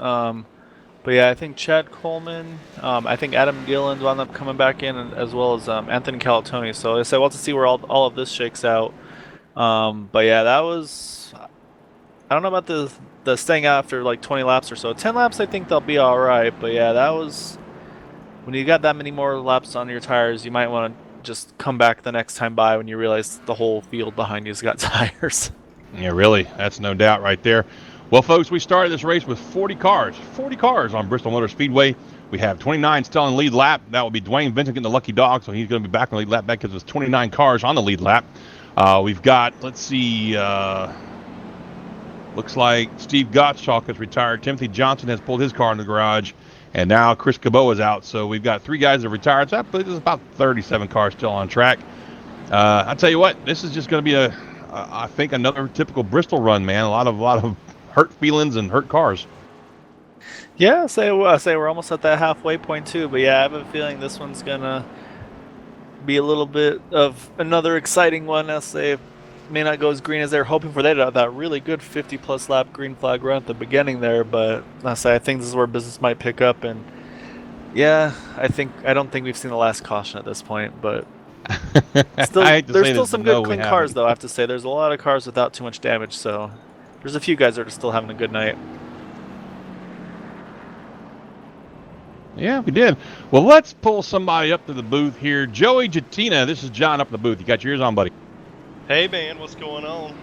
But yeah, I think Chad Coleman, I think Adam Gillen wound up coming back in, as well as Anthony Calatoni. So I say we'll have to see where all of this shakes out. But yeah, that was, I don't know about the staying out after like 20 laps or so. 10 laps, I think they'll be all right. But yeah, that was, when you got that many more laps on your tires, you might want to just come back the next time by when you realize the whole field behind you's got tires. Yeah, really. That's no doubt right there. Well, folks, we started this race with 40 cars on Bristol Motor Speedway. We have 29 still in lead lap. That will be Dwayne Vincent getting the lucky dog, so he's going to be back on the lead lap back because there's 29 cars on the lead lap. We've got, let's see, looks like Steve Gottschalk has retired. Timothy Johnson has pulled his car in the garage, and now Chris Cabot is out. So we've got 3 guys that have retired. So there's about 37 cars still on track. I'll tell you what, this is just going to be I think another typical Bristol run, man. A lot of hurt feelings and hurt cars. Yeah, I say we're almost at that halfway point too. But yeah, I have a feeling this one's gonna be a little bit of another exciting one. I say it may not go as green as they're hoping for. They had that really good 50+ lap green flag run at the beginning there, but I think this is where business might pick up. And yeah, I don't think we've seen the last caution at this point, but. There's still some good clean cars, though. I have to say, there's a lot of cars without too much damage, so there's a few guys that are still having a good night. Yeah, we did. Well, let's pull somebody up to the booth here. Joey Jatina, this is John up in the booth. You got your ears on, buddy. Hey, man, what's going on?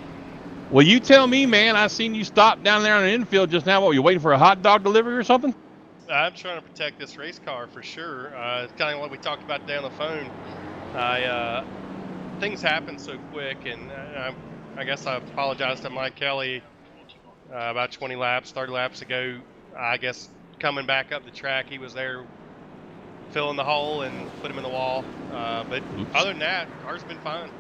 Well, you tell me, man. I seen you stop down there on the infield just now. What, were you waiting for a hot dog delivery or something? I'm trying to protect this race car for sure. It's kind of what we talked about today on the phone. Things happen so quick, and I guess I apologize to Mike Kelly about 20 laps, 30 laps ago. I guess coming back up the track, he was there filling the hole and put him in the wall. But other than that, car's been fine.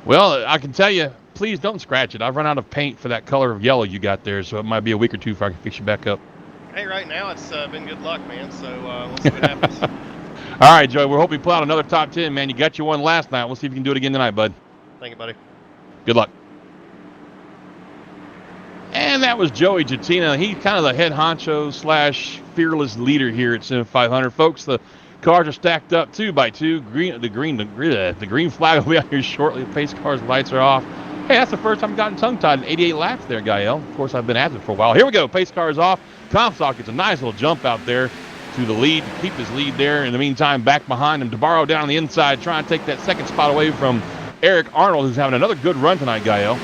Well, I can tell you, please don't scratch it. I've run out of paint for that color of yellow you got there, so it might be a week or two before I can fix you back up. Hey, right now it's been good luck, man, so we'll see what happens. All right, Joey, we're hoping you pull out another top 10, man. You got your one last night. We'll see if you can do it again tonight, bud. Thank you, buddy. Good luck. And that was Joey Jatina. He's kind of the head honcho / fearless leader here at Sim 500. Folks, the cars are stacked up 2 by 2. The green flag will be out here shortly. The pace car's lights are off. Hey, that's the first time I've gotten tongue-tied in 88 laps there, Gael. Of course, I've been at it for a while. Here we go. Pace car is off. Comstock gets a nice little jump out there to the lead, to keep his lead there. In the meantime, back behind him, DeBarro down on the inside, trying to take that second spot away from Eric Arnold, who's having another good run tonight, Gael.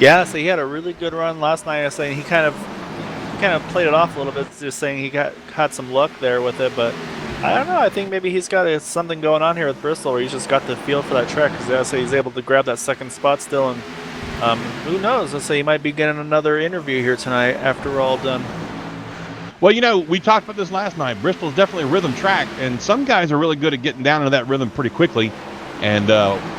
Yeah, so he had a really good run last night. I was saying he kind of played it off a little bit, just saying he had some luck there with it, but I don't know. I think maybe he's got something going on here with Bristol, where he's just got the feel for that track, because I say he's able to grab that second spot still, and who knows? Let's say he might be getting another interview here tonight after we're all done. Well, you know, we talked about this last night. Bristol's definitely a rhythm track, and some guys are really good at getting down into that rhythm pretty quickly. And,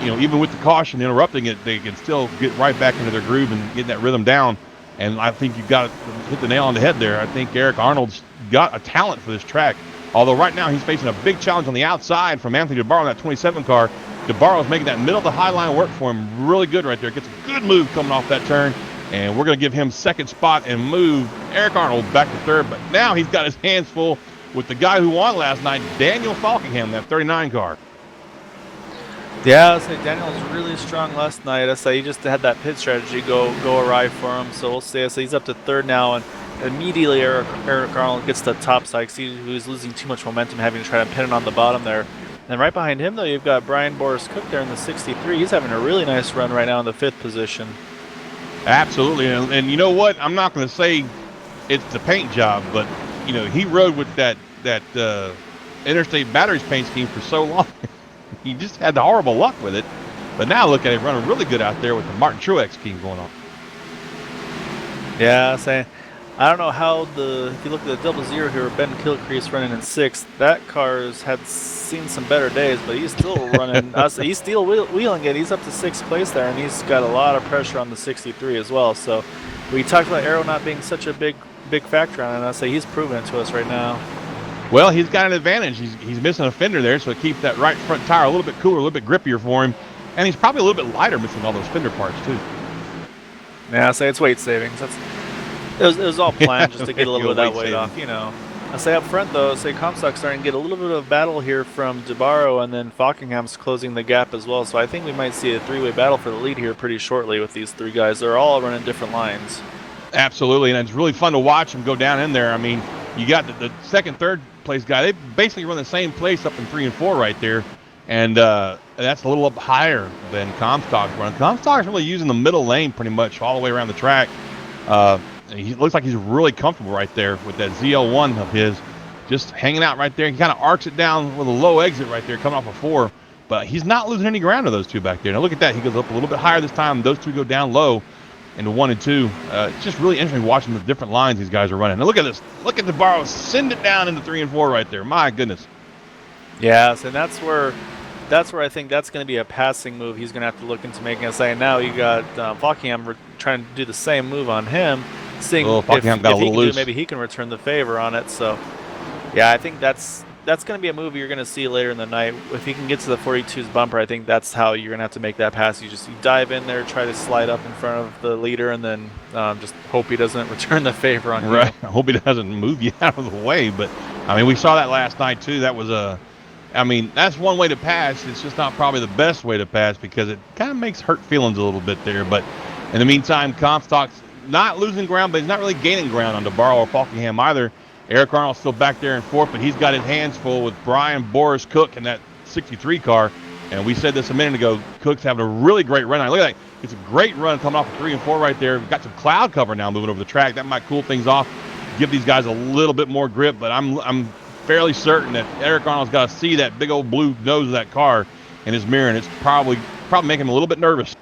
you know, even with the caution interrupting it, they can still get right back into their groove and get that rhythm down. And I think you've got to hit the nail on the head there. I think Eric Arnold's got a talent for this track. Although right now he's facing a big challenge on the outside from Anthony DeBarro in that 27 car. DeBarro's making that middle of the high line work for him really good right there. Gets a good move coming off that turn. And we're going to give him second spot and move Eric Arnold back to third. But now he's got his hands full with the guy who won last night, Daniel Falkingham, that 39 car. Yeah, I say Daniel was really strong last night. I say he just had that pit strategy go awry for him. So we'll see. I say he's up to third now, and immediately Eric Arnold gets the top side because he was losing too much momentum, having to try to pin it on the bottom there. And right behind him, though, you've got Brian Boris Cook there in the 63. He's having a really nice run right now in the 5th position. Absolutely, and you know what? I'm not going to say it's the paint job, but you know he rode with that Interstate Batteries paint scheme for so long. He just had the horrible luck with it. But now look at him running really good out there with the Martin Truex scheme going on. Yeah, I don't know how if you look at the Double Zero here, Ben Kilcrease running in 6th, that car's had seen some better days, but he's still running. He's still wheeling it. He's up to 6th place there, and he's got a lot of pressure on the 63 as well. So we talked about Aero not being such a big factor on it, and I say he's proving it to us right now. Well, he's got an advantage. He's missing a fender there, so it keeps that right front tire a little bit cooler, a little bit grippier for him. And he's probably a little bit lighter missing all those fender parts, too. Yeah, I say it's weight savings. It was all planned just to get a little bit of that weight off, you know. I say up front, though, Comstock's starting to get a little bit of battle here from DeBarro, and then Fockingham's closing the gap as well. So I think we might see a 3-way battle for the lead here pretty shortly with these 3 guys. They're all running different lines. Absolutely, and it's really fun to watch them go down in there. I mean, you got the second, third place guy. They basically run the same place up in 3 and 4 right there, and that's a little up higher than Comstock's running. Comstock's really using the middle lane pretty much all the way around the track. He looks like he's really comfortable right there with that ZL1 of his, just hanging out right there. He kind of arcs it down with a low exit right there, coming off a 4, but he's not losing any ground to those 2 back there. Now look at that. He goes up a little bit higher this time. Those 2 go down low into 1 and 2. It's just really interesting watching the different lines these guys are running. Now look at this. Look at DeBarro send it down into 3 and 4 right there. My goodness. Yes, and that's where I think that's going to be a passing move he's going to have to look into making. And now you got Fockingham trying to do the same move on him, seeing if he can do, maybe he can return the favor on it. So, yeah, I think that's going to be a move you're going to see later in the night. If he can get to the 42's bumper, I think that's how you're going to have to make that pass. You dive in there, try to slide up in front of the leader, and then just hope he doesn't return the favor on you. Right. I hope he doesn't move you out of the way. But, I mean, we saw that last night, too. That was that's one way to pass. It's just not probably the best way to pass because it kind of makes hurt feelings a little bit there. But in the meantime, Comstock's not losing ground, but he's not really gaining ground on DeBarro or Fockingham either. Eric Arnold's still back there in 4th, but he's got his hands full with Brian Boris Cook in that 63 car. And we said this a minute ago, Cook's having a really great run. Look at that. It's a great run coming off of 3 and 4 right there. We've got some cloud cover now moving over the track. That might cool things off, give these guys a little bit more grip. But I'm fairly certain that Eric Arnold's got to see that big old blue nose of that car in his mirror, and it's probably making him a little bit nervous.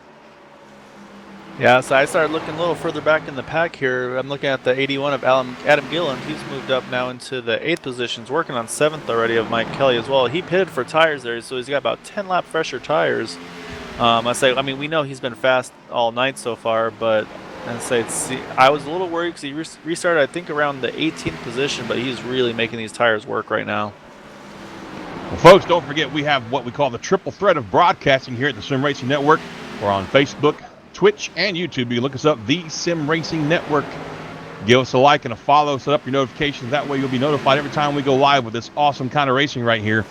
Yeah, so I started looking a little further back in the pack here. I'm looking at the 81 of Adam Gillen. He's moved up now into the 8th positions, working on 7th already of Mike Kelly as well. He pitted for tires there, so he's got about 10 lap fresher tires. We know he's been fast all night so far, but I was a little worried because he restarted, I think, around the 18th position, but he's really making these tires work right now. Well, folks, don't forget we have what we call the triple threat of broadcasting here at the Sim Racing Network. We're on Facebook, Twitch, and YouTube. You can look us up, the Sim Racing Network. Give us a like and a follow, set up your notifications. That way you'll be notified every time we go live with this awesome kind of racing right here.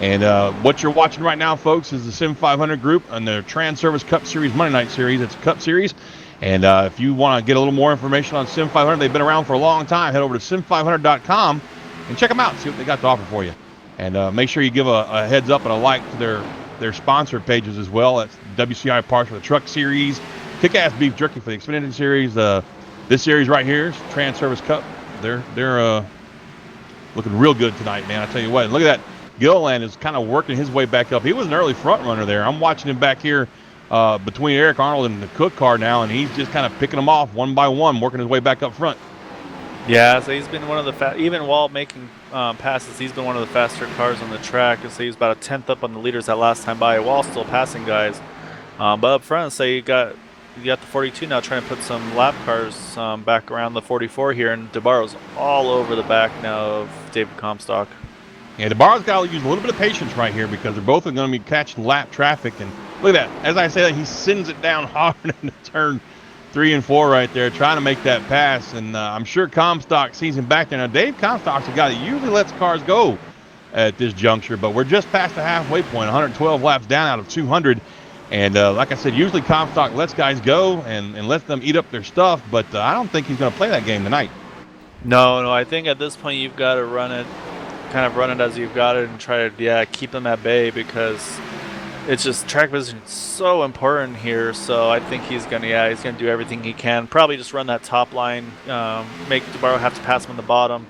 And what you're watching right now, folks, is the Sim 500 group and their Trans Service Cup Series Monday Night Series. It's a Cup Series. And if you want to get a little more information on Sim 500, they've been around for a long time. Head over to sim500.com and check them out and see what they got to offer for you. And make sure you give a heads up and a like to their sponsor pages as well. That's WCI Parts for the Truck Series, Kick-Ass Beef Jerky for the Xfinity Series. This series right here is Trans Service Cup. They're looking real good tonight, man. I tell you what. Look at that. Gilliland is kind of working his way back up. He was an early front runner there. I'm watching him back here between Eric Arnold and the Cook car now, and he's just kind of picking them off one by one, working his way back up front. Yeah, so he's been one of the even while making passes, he's been one of the faster cars on the track. So he's about a 10th up on the leaders that last time by, while still passing guys. But up front, say you got the 42 now, trying to put some lap cars back around the 44 here, and DeBarro's all over the back now of David Comstock. Yeah, DeBarro's got to use a little bit of patience right here because they're both going to be catching lap traffic. And look at that. As I say that, he sends it down hard in turn 3 and 4 right there, trying to make that pass. And I'm sure Comstock sees him back there. Now, Dave Comstock's a guy that usually lets cars go at this juncture, but we're just past the halfway point, 112 laps down out of 200. And like I said, usually Comstock lets guys go and lets them eat up their stuff, but I don't think he's going to play that game tonight. No, I think at this point you've got to run it kind of run it as you've got it and try to keep them at bay, because it's just track position is so important here. So I think he's gonna do everything he can. Probably just run that top line, make DeBarro have to pass him on the bottom.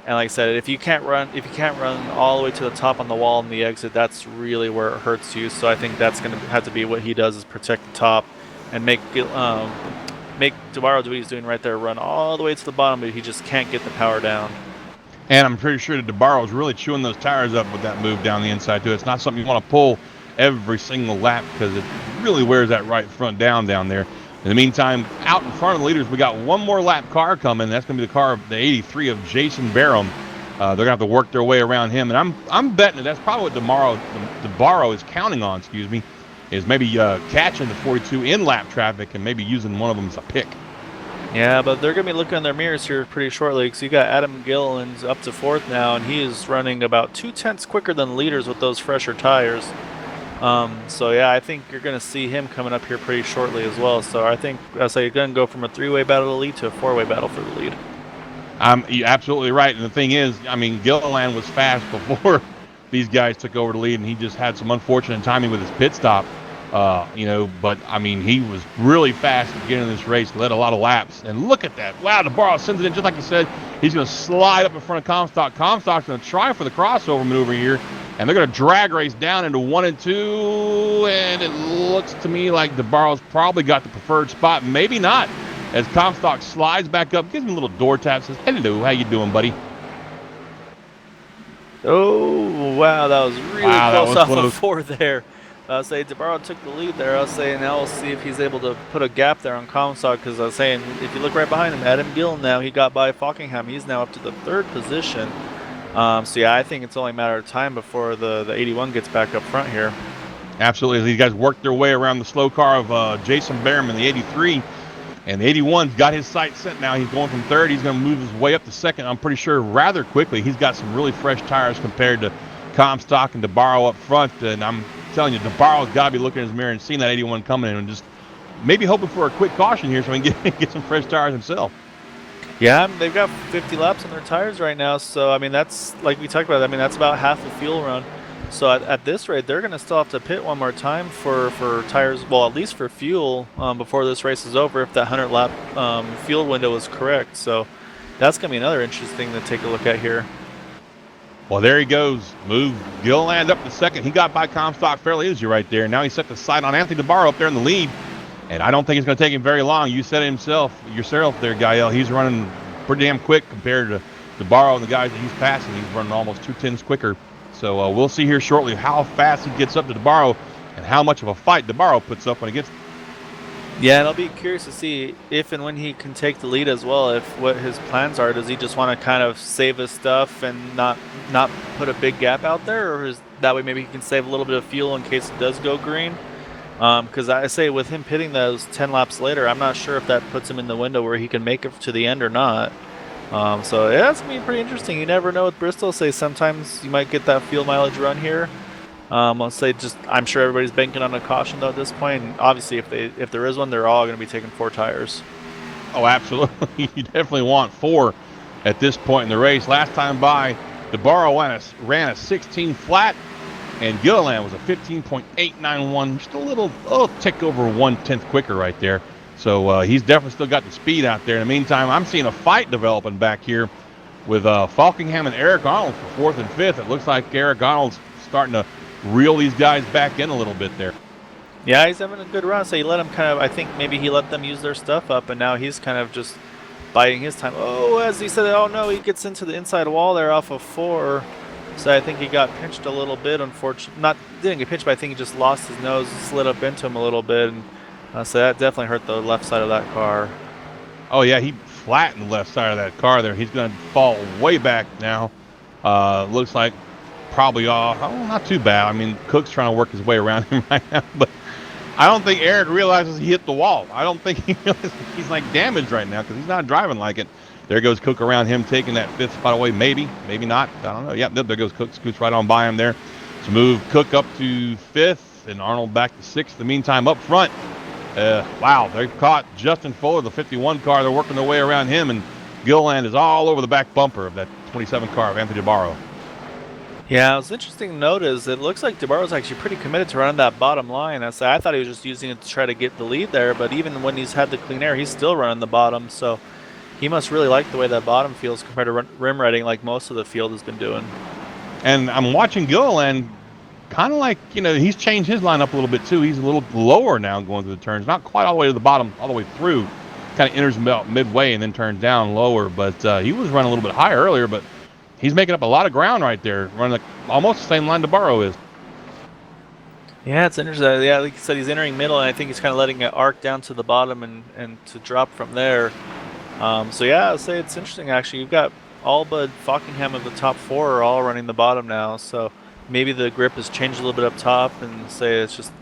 And like I said, if you can't run all the way to the top on the wall and the exit, that's really where it hurts you. So I think that's gonna have to be what he does, is protect the top and make DeBarro do what he's doing right there, run all the way to the bottom, but he just can't get the power down. And I'm pretty sure that DeBarro is really chewing those tires up with that move down the inside too. It's not something you want to pull every single lap, because it really wears that right front down there. In the meantime, out in front of the leaders, we got one more lap car coming. That's going to be the car of the 83 of Jason Barham. They're going to have to work their way around him, and I'm betting that's probably what DeBarro is counting on. Is maybe catching the 42 in lap traffic and maybe using one of them as a pick. Yeah, but they're going to be looking in their mirrors here pretty shortly, because you got Adam Gilliland's up to 4th now, and he is running about 2/10 quicker than the leaders with those fresher tires. So yeah, I think you're going to see him coming up here pretty shortly as well. So I think you're going to go from a 3-way battle to the lead to a 4-way battle for the lead. You're absolutely right. And the thing is, I mean, Gilliland was fast before these guys took over the lead, and he just had some unfortunate timing with his pit stop. But I mean, he was really fast at the beginning of this race, led a lot of laps. And look at that. Wow, DeBarro sends it in just like he said. He's going to slide up in front of Comstock. Comstock's going to try for the crossover maneuver here. And they're going to drag race down into 1 and 2, and it looks to me like DeBarro's probably got the preferred spot. Maybe not, as Comstock slides back up, gives him a little door tap, says, "Hello, how you doing, buddy?" Oh, wow, that was really close off close. of 4 there. I'll say DeBarro took the lead there. I'll say now we'll see if he's able to put a gap there on Comstock, because I was saying, if you look right behind him, Adam Gill now, he got by Falkingham. He's now up to the 3rd position. So yeah, I think it's only a matter of time before the 81 gets back up front here. Absolutely. These guys worked their way around the slow car of Jason Barham in the 83, and the 81's got his sights set now. He's going from 3rd. He's going to move his way up to 2nd, I'm pretty sure, rather quickly. He's got some really fresh tires compared to Comstock and DeBarro up front, and I'm telling you, DeBarro's got to be looking in his mirror and seeing that 81 coming in and just maybe hoping for a quick caution here so he can get some fresh tires himself. Yeah, they've got 50 laps on their tires right now, so I mean, that's, like we talked about, I mean, that's about half a fuel run. So at this rate, they're going to still have to pit one more time for tires, well, at least for fuel, before this race is over, if that 100 lap fuel window is correct. So that's going to be another interesting thing to take a look at here. Well, there he goes. Move Gilliland up to 2nd. He got by Comstock fairly easy right there. Now he's set the sight on Anthony DeBarro up there in the lead. And I don't think it's going to take him very long. You said it yourself there, Gael. He's running pretty damn quick compared to DeBarro and the guys that he's passing. He's running almost 2/10 quicker. So we'll see here shortly how fast he gets up to DeBarro and how much of a fight DeBarro puts up when he gets. Yeah, and I'll be curious to see if and when he can take the lead as well, if what his plans are. Does he just want to kind of save his stuff and not put a big gap out there, or is that way maybe he can save a little bit of fuel in case it does go green? Because I say with him pitting those 10 laps later, I'm not sure if that puts him in the window where he can make it to the end or not. So yeah, it's going to be pretty interesting. You never know with Bristol. Say sometimes you might get that fuel mileage run here. I'll say I'm sure everybody's banking on a caution though at this point. And obviously, if there is one, they're all going to be taking 4 tires. Oh, absolutely. You definitely want 4 at this point in the race. Last time by, DeBarro ran a 16 flat, and Gilliland was a 15.891, just a little tick over 1/10 quicker right there. So he's definitely still got the speed out there. In the meantime, I'm seeing a fight developing back here with Falkingham and Eric Arnold for 4th and 5th. It looks like Eric Arnold's starting to reel these guys back in a little bit there. Yeah, he's having a good run. So he let him I think maybe he let them use their stuff up, and now he's kind of just biding his time. Oh, as he said, oh no, he gets into the inside wall there off of 4. So I think he got pinched a little bit, unfortunately. Didn't get pinched, but I think he just lost his nose, slid up into him a little bit. And so that definitely hurt the left side of that car. Oh, yeah, he flattened the left side of that car there. He's going to fall way back now. Looks like probably not too bad. I mean, Cook's trying to work his way around him right now, but I don't think Eric realizes he hit the wall. I don't think he realizes he's like damaged right now because he's not driving like it. There goes Cook around him, taking that 5th spot away. Maybe not. I don't know. Yep, there goes Cook. Scoots right on by him there. To move Cook up to 5th and Arnold back to 6th. In the meantime, up front, wow, they've caught Justin Fuller, the 51 car. They're working their way around him, and Gilliland is all over the back bumper of that 27 car of Anthony DeBarro. Yeah, it was interesting to notice. It looks like DeBarro's actually pretty committed to running that bottom line. I thought he was just using it to try to get the lead there, but even when he's had the clean air, he's still running the bottom. So he must really like the way that bottom feels compared to rim riding like most of the field has been doing. And I'm watching Gilliland kind of like, he's changed his lineup a little bit too. He's a little lower now going through the turns. Not quite all the way to the bottom, all the way through. Kind of enters about midway and then turns down lower. But he was running a little bit higher earlier, but he's making up a lot of ground right there, running almost the same line DeBarro is. Yeah, it's interesting. Yeah, like you said, he's entering middle, and I think he's kind of letting it arc down to the bottom and to drop from there. So yeah, I'd say it's interesting actually. You've got all but Fockingham of the top 4 are all running the bottom now, so maybe the grip has changed a little bit up top, and say it's just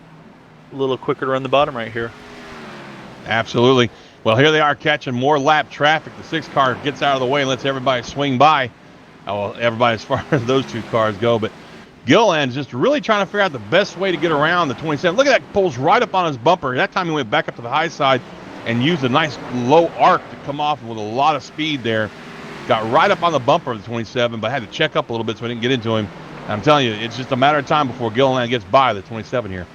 a little quicker to run the bottom right here. Absolutely. Well, here they are catching more lap traffic. The 6 car gets out of the way and lets everybody swing by. Well, everybody as far as those 2 cars go, but Gilliland's just really trying to figure out the best way to get around the 27. Look at that, pulls right up on his bumper. That time he went back up to the high side and used a nice low arc to come off with a lot of speed there. Got right up on the bumper of the 27, but had to check up a little bit so I didn't get into him. And I'm telling you, it's just a matter of time before Gilliland gets by the 27 here.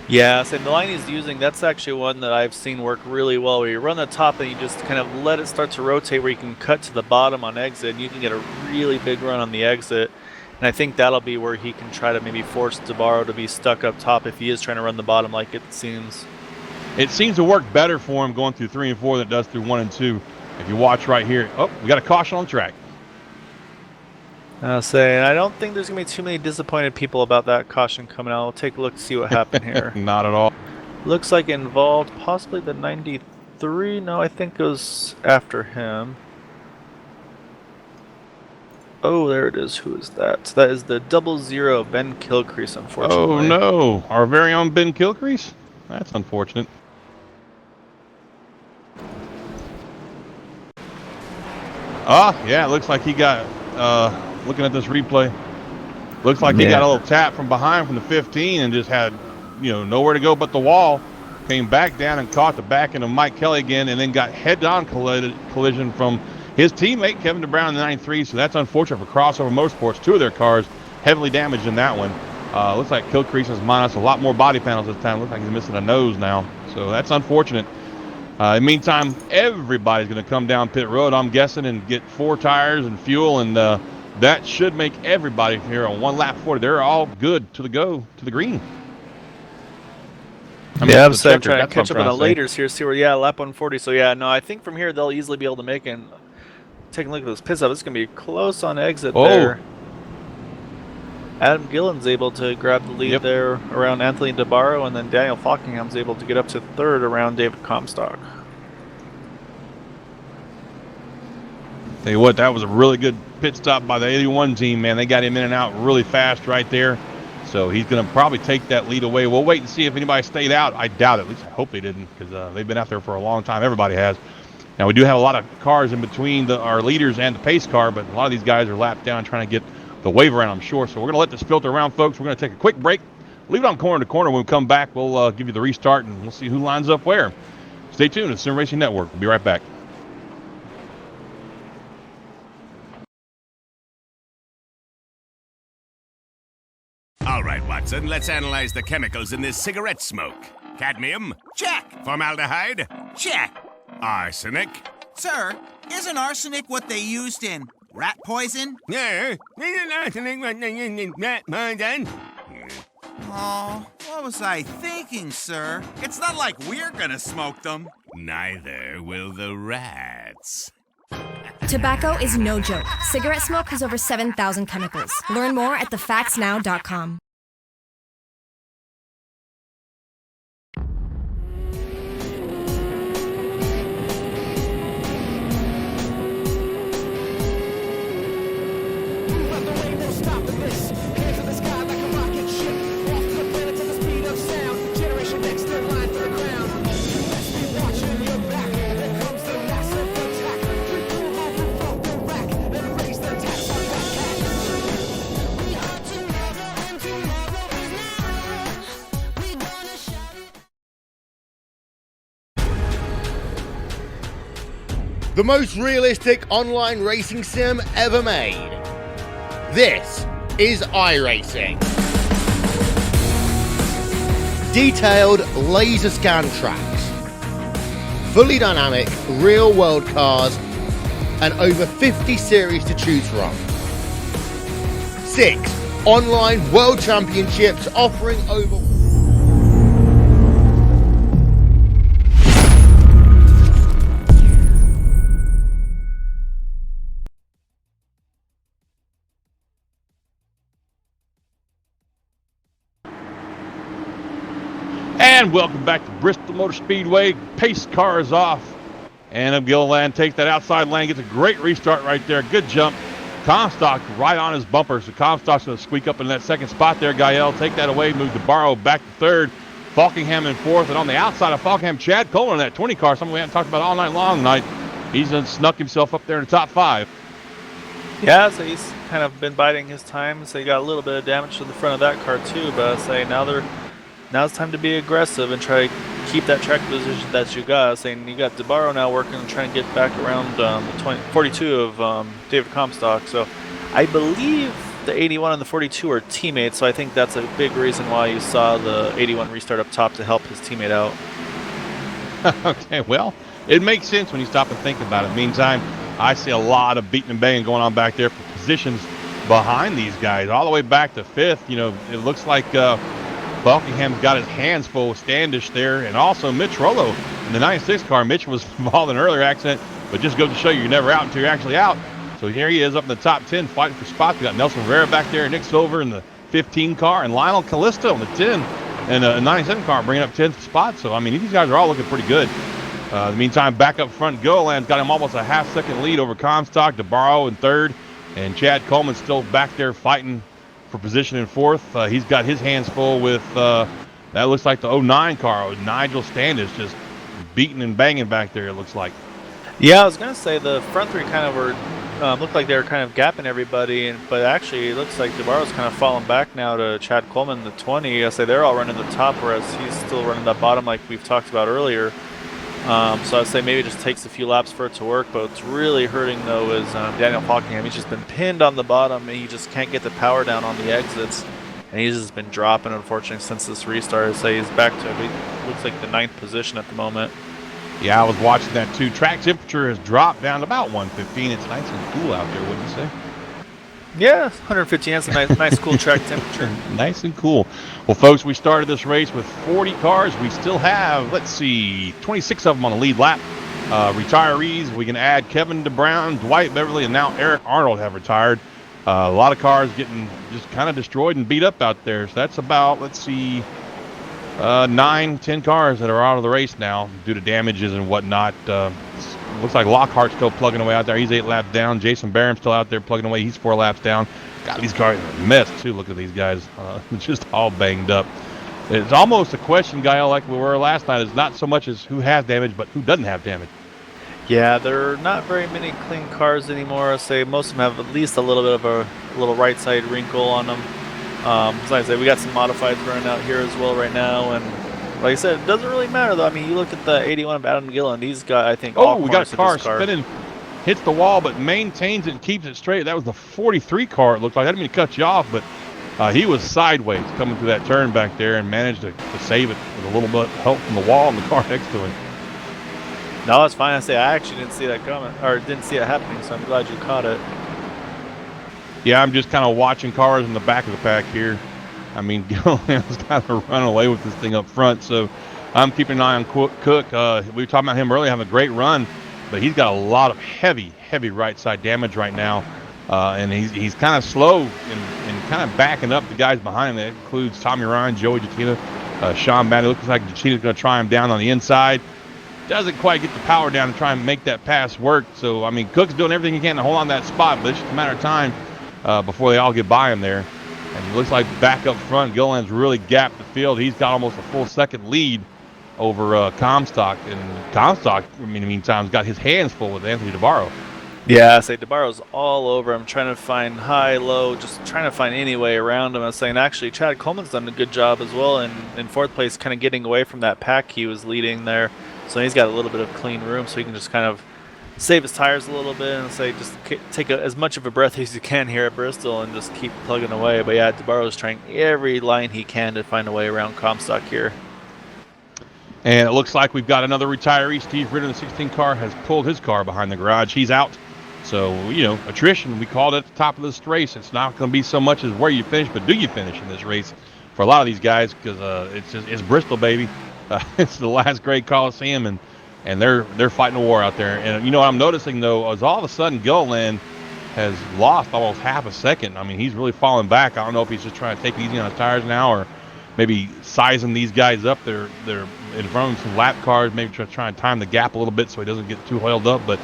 Yeah, so the line he's using, that's actually one that I've seen work really well, where you run the top and you just kind of let it start to rotate where you can cut to the bottom on exit, and you can get a really big run on the exit. And I think that'll be where he can try to maybe force DeBarro to be stuck up top if he is trying to run the bottom like it seems. It seems to work better for him going through 3 and 4 than it does through 1 and 2. If you watch right here, oh, we got a caution on the track. I'll say, I don't think there's going to be too many disappointed people about that caution coming out. We'll take a look to see what happened here. Not at all. Looks like it involved possibly the 93. No, I think it was after him. Oh, there it is. Who is that? So that is the 00 Ben Kilcrease, unfortunately. Oh, no. Our very own Ben Kilcrease? That's unfortunate. Yeah, it looks like he got... looking at this replay, looks like he got a little tap from behind from the 15 and just had, nowhere to go but the wall. Came back down and caught the back end of Mike Kelly again, and then got head-on collision from his teammate Kevin DeBrown in the 93. So that's unfortunate for Crossover Motorsports. 2 of their cars heavily damaged in that one. Looks like Kilcrease is minus a lot more body panels this time. Looks like he's missing a nose now. So that's unfortunate. In the meantime, everybody's going to come down pit road, I'm guessing, and get 4 tires and fuel, and that should make everybody here on 1 lap 40. They're all good to the green. I'm trying to catch up on the laters here, see where, lap 140. So yeah, no, I think from here they'll easily be able to make it. Taking a look at this pit stop, it's going to be close on exit there. Adam Gillen's able to grab the lead there around Anthony DeBarro, and then Daniel Fockingham's able to get up to 3rd around David Comstock. Tell you what, that was a really good pit stop by the 81 team, man. They got him in and out really fast right there. So he's going to probably take that lead away. We'll wait and see if anybody stayed out. I doubt it. At least I hope they didn't, because they've been out there for a long time. Everybody has. Now, we do have a lot of cars in between our leaders and the pace car, but a lot of these guys are lapped down trying to get the wave around, I'm sure. So we're going to let this filter around, folks. We're going to take a quick break. Leave it on corner to corner. When we come back, we'll give you the restart, and we'll see who lines up where. Stay tuned. It's Sim Racing Network. We'll be right back. All right, Watson, let's analyze the chemicals in this cigarette smoke. Cadmium? Check. Formaldehyde? Check. Arsenic? Sir, isn't arsenic what they used in rat poison? Yeah. Isn't arsenic what they used in rat poison? Oh, what was I thinking, sir? It's not like we're gonna smoke them. Neither will the rats. Tobacco is no joke. Cigarette smoke has over 7,000 chemicals. Learn more at thefactsnow.com. The most realistic online racing sim ever made. This is iRacing. Detailed laser scan tracks, fully dynamic real world cars, and over 50 series to choose from. 6 online world championships offering over... And welcome back to Bristol Motor Speedway. Pace car is off. And Gilliland takes that outside lane, gets a great restart right there. Good jump. Comstock right on his bumper. So Comstock's going to squeak up in that second spot there. Gael take that away, move DeBarro back to third. Falkingham in fourth. And on the outside of Falkingham, Chad Coleman in that 20 car. Something we haven't talked about all night long tonight. He's snuck himself up there in the top 5. Yeah, so he's kind of been biding his time. So he got a little bit of damage to the front of that car too. But I say now it's time to be aggressive and try to keep that track position that you got. Saying you got DeBarro now working and trying to get back around the 42 of David Comstock. So I believe the 81 and the 42 are teammates. So I think that's a big reason why you saw the 81 restart up top to help his teammate out. Okay, well, it makes sense when you stop and think about it. Meantime, I see a lot of beating and banging going on back there for positions behind these guys, all the way back to 5th. You know, it looks like Falkingham's got his hands full with Standish there, and also Mitch Rollo in the 96 car. Mitch was involved in an earlier accident, but just goes to show you're never out until you're actually out. So here he is up in the top 10 fighting for spots. We got Nelson Rivera back there, Nick Silver in the 15 car, and Lionel Callisto in the 10 and a 97 car bringing up 10th spot. So, I mean, these guys are all looking pretty good. In the meantime, back up front, Gilliland's got him almost a half-second lead over Comstock. DeBarro in third, and Chad Coleman still back there fighting for position in fourth. He's got his hands full with, that looks like the 09 car. Nigel Standish just beating and banging back there, it looks like. Yeah, I was going to say the front three kind of were, looked like they were kind of gapping everybody, but actually it looks like DeBarro's kind of falling back now to Chad Coleman, the 20. I say they're all running the top, whereas he's still running that bottom like we've talked about earlier. So I'd say maybe it just takes a few laps for it to work, but what's really hurting though is Daniel Falkingham. He's just been pinned on the bottom and he just can't get the power down on the exits, and he's just been dropping unfortunately since this restart. I'd say he's back to, looks like the 9th position at the moment. Yeah, I was watching that too. Track temperature has dropped down to about 115. It's nice and cool out there, wouldn't you say? Yeah, 115. That's a nice cool track temperature. Nice and cool. Well, folks, we started this race with 40 cars. We still have, let's see, 26 of them on the lead lap. Retirees, we can add Kevin DeBrown, Dwight Beverly, and now Eric Arnold have retired. A lot of cars getting just kind of destroyed and beat up out there. So that's about, let's see, 9-10 cars that are out of the race now due to damages and whatnot. Looks like Lockhart's still plugging away out there. He's 8 laps down. Jason Barham's still out there plugging away. He's 4 laps down. God, these cars are a mess, too. Look at these guys. Just all banged up. It's almost a question, Gael, like we were last night. It's not so much as who has damage, but who doesn't have damage. Yeah, there are not very many clean cars anymore. I say most of them have at least a little bit of a little right side wrinkle on them. Like I say, we got some modifieds running out here as well right now, and like I said, it doesn't really matter though. I mean, you look at the 81 of Adam Gillen, he's got, I think, we got a car spinning, hits the wall, but maintains it and keeps it straight. That was the 43 car, it looked like. I didn't mean to cut you off, but he was sideways coming through that turn back there and managed to save it with a little bit of help from the wall and the car next to him. No, it's fine. I say I actually didn't see that coming, or didn't see it happening, so I'm glad you caught it. Yeah, I'm just kind of watching cars in the back of the pack here. I mean, Gilliland's got to run away with this thing up front, so I'm keeping an eye on Cook. We were talking about him earlier having a great run, but he's got a lot of heavy right side damage right now, and he's kind of slow and kind of backing up the guys behind him. That includes Tommy Ryan, Joey Jattina, Sean Batty. Looks like Jatina's going to try him down on the inside. Doesn't quite get the power down to try and make that pass work. So, I mean, Cook's doing everything he can to hold on that spot, but it's just a matter of time before they all get by him there. And it looks like back up front, Gilliland's really gapped the field. He's got almost a full second lead over Comstock. And Comstock, in the meantime, has got his hands full with Anthony DeBarro. Yeah, I say DeBarro's all over. I'm trying to find high, low, just trying to find any way around him. I was saying, actually, Chad Coleman's done a good job as well in fourth place, kind of getting away from that pack he was leading there. So he's got a little bit of clean room, so he can just kind of save his tires a little bit and say just take as much of a breath as you can here at Bristol and just keep plugging away. But yeah, DeBarro's trying every line he can to find a way around Comstock here. And it looks like we've got another retiree. Steve Ritter in the 16 car has pulled his car behind the garage. He's out. So, attrition, we called it at the top of this race. It's not going to be so much as where you finish, but do you finish in this race for a lot of these guys, because it's Bristol, baby. It's the last great Coliseum, and they're fighting a war out there. And, what I'm noticing, though, is all of a sudden Gilliland has lost almost half a second. I mean, he's really falling back. I don't know if he's just trying to take it easy on his tires now, or maybe sizing these guys up. They're in front of some lap cars, maybe try and time the gap a little bit so he doesn't get too oiled up. But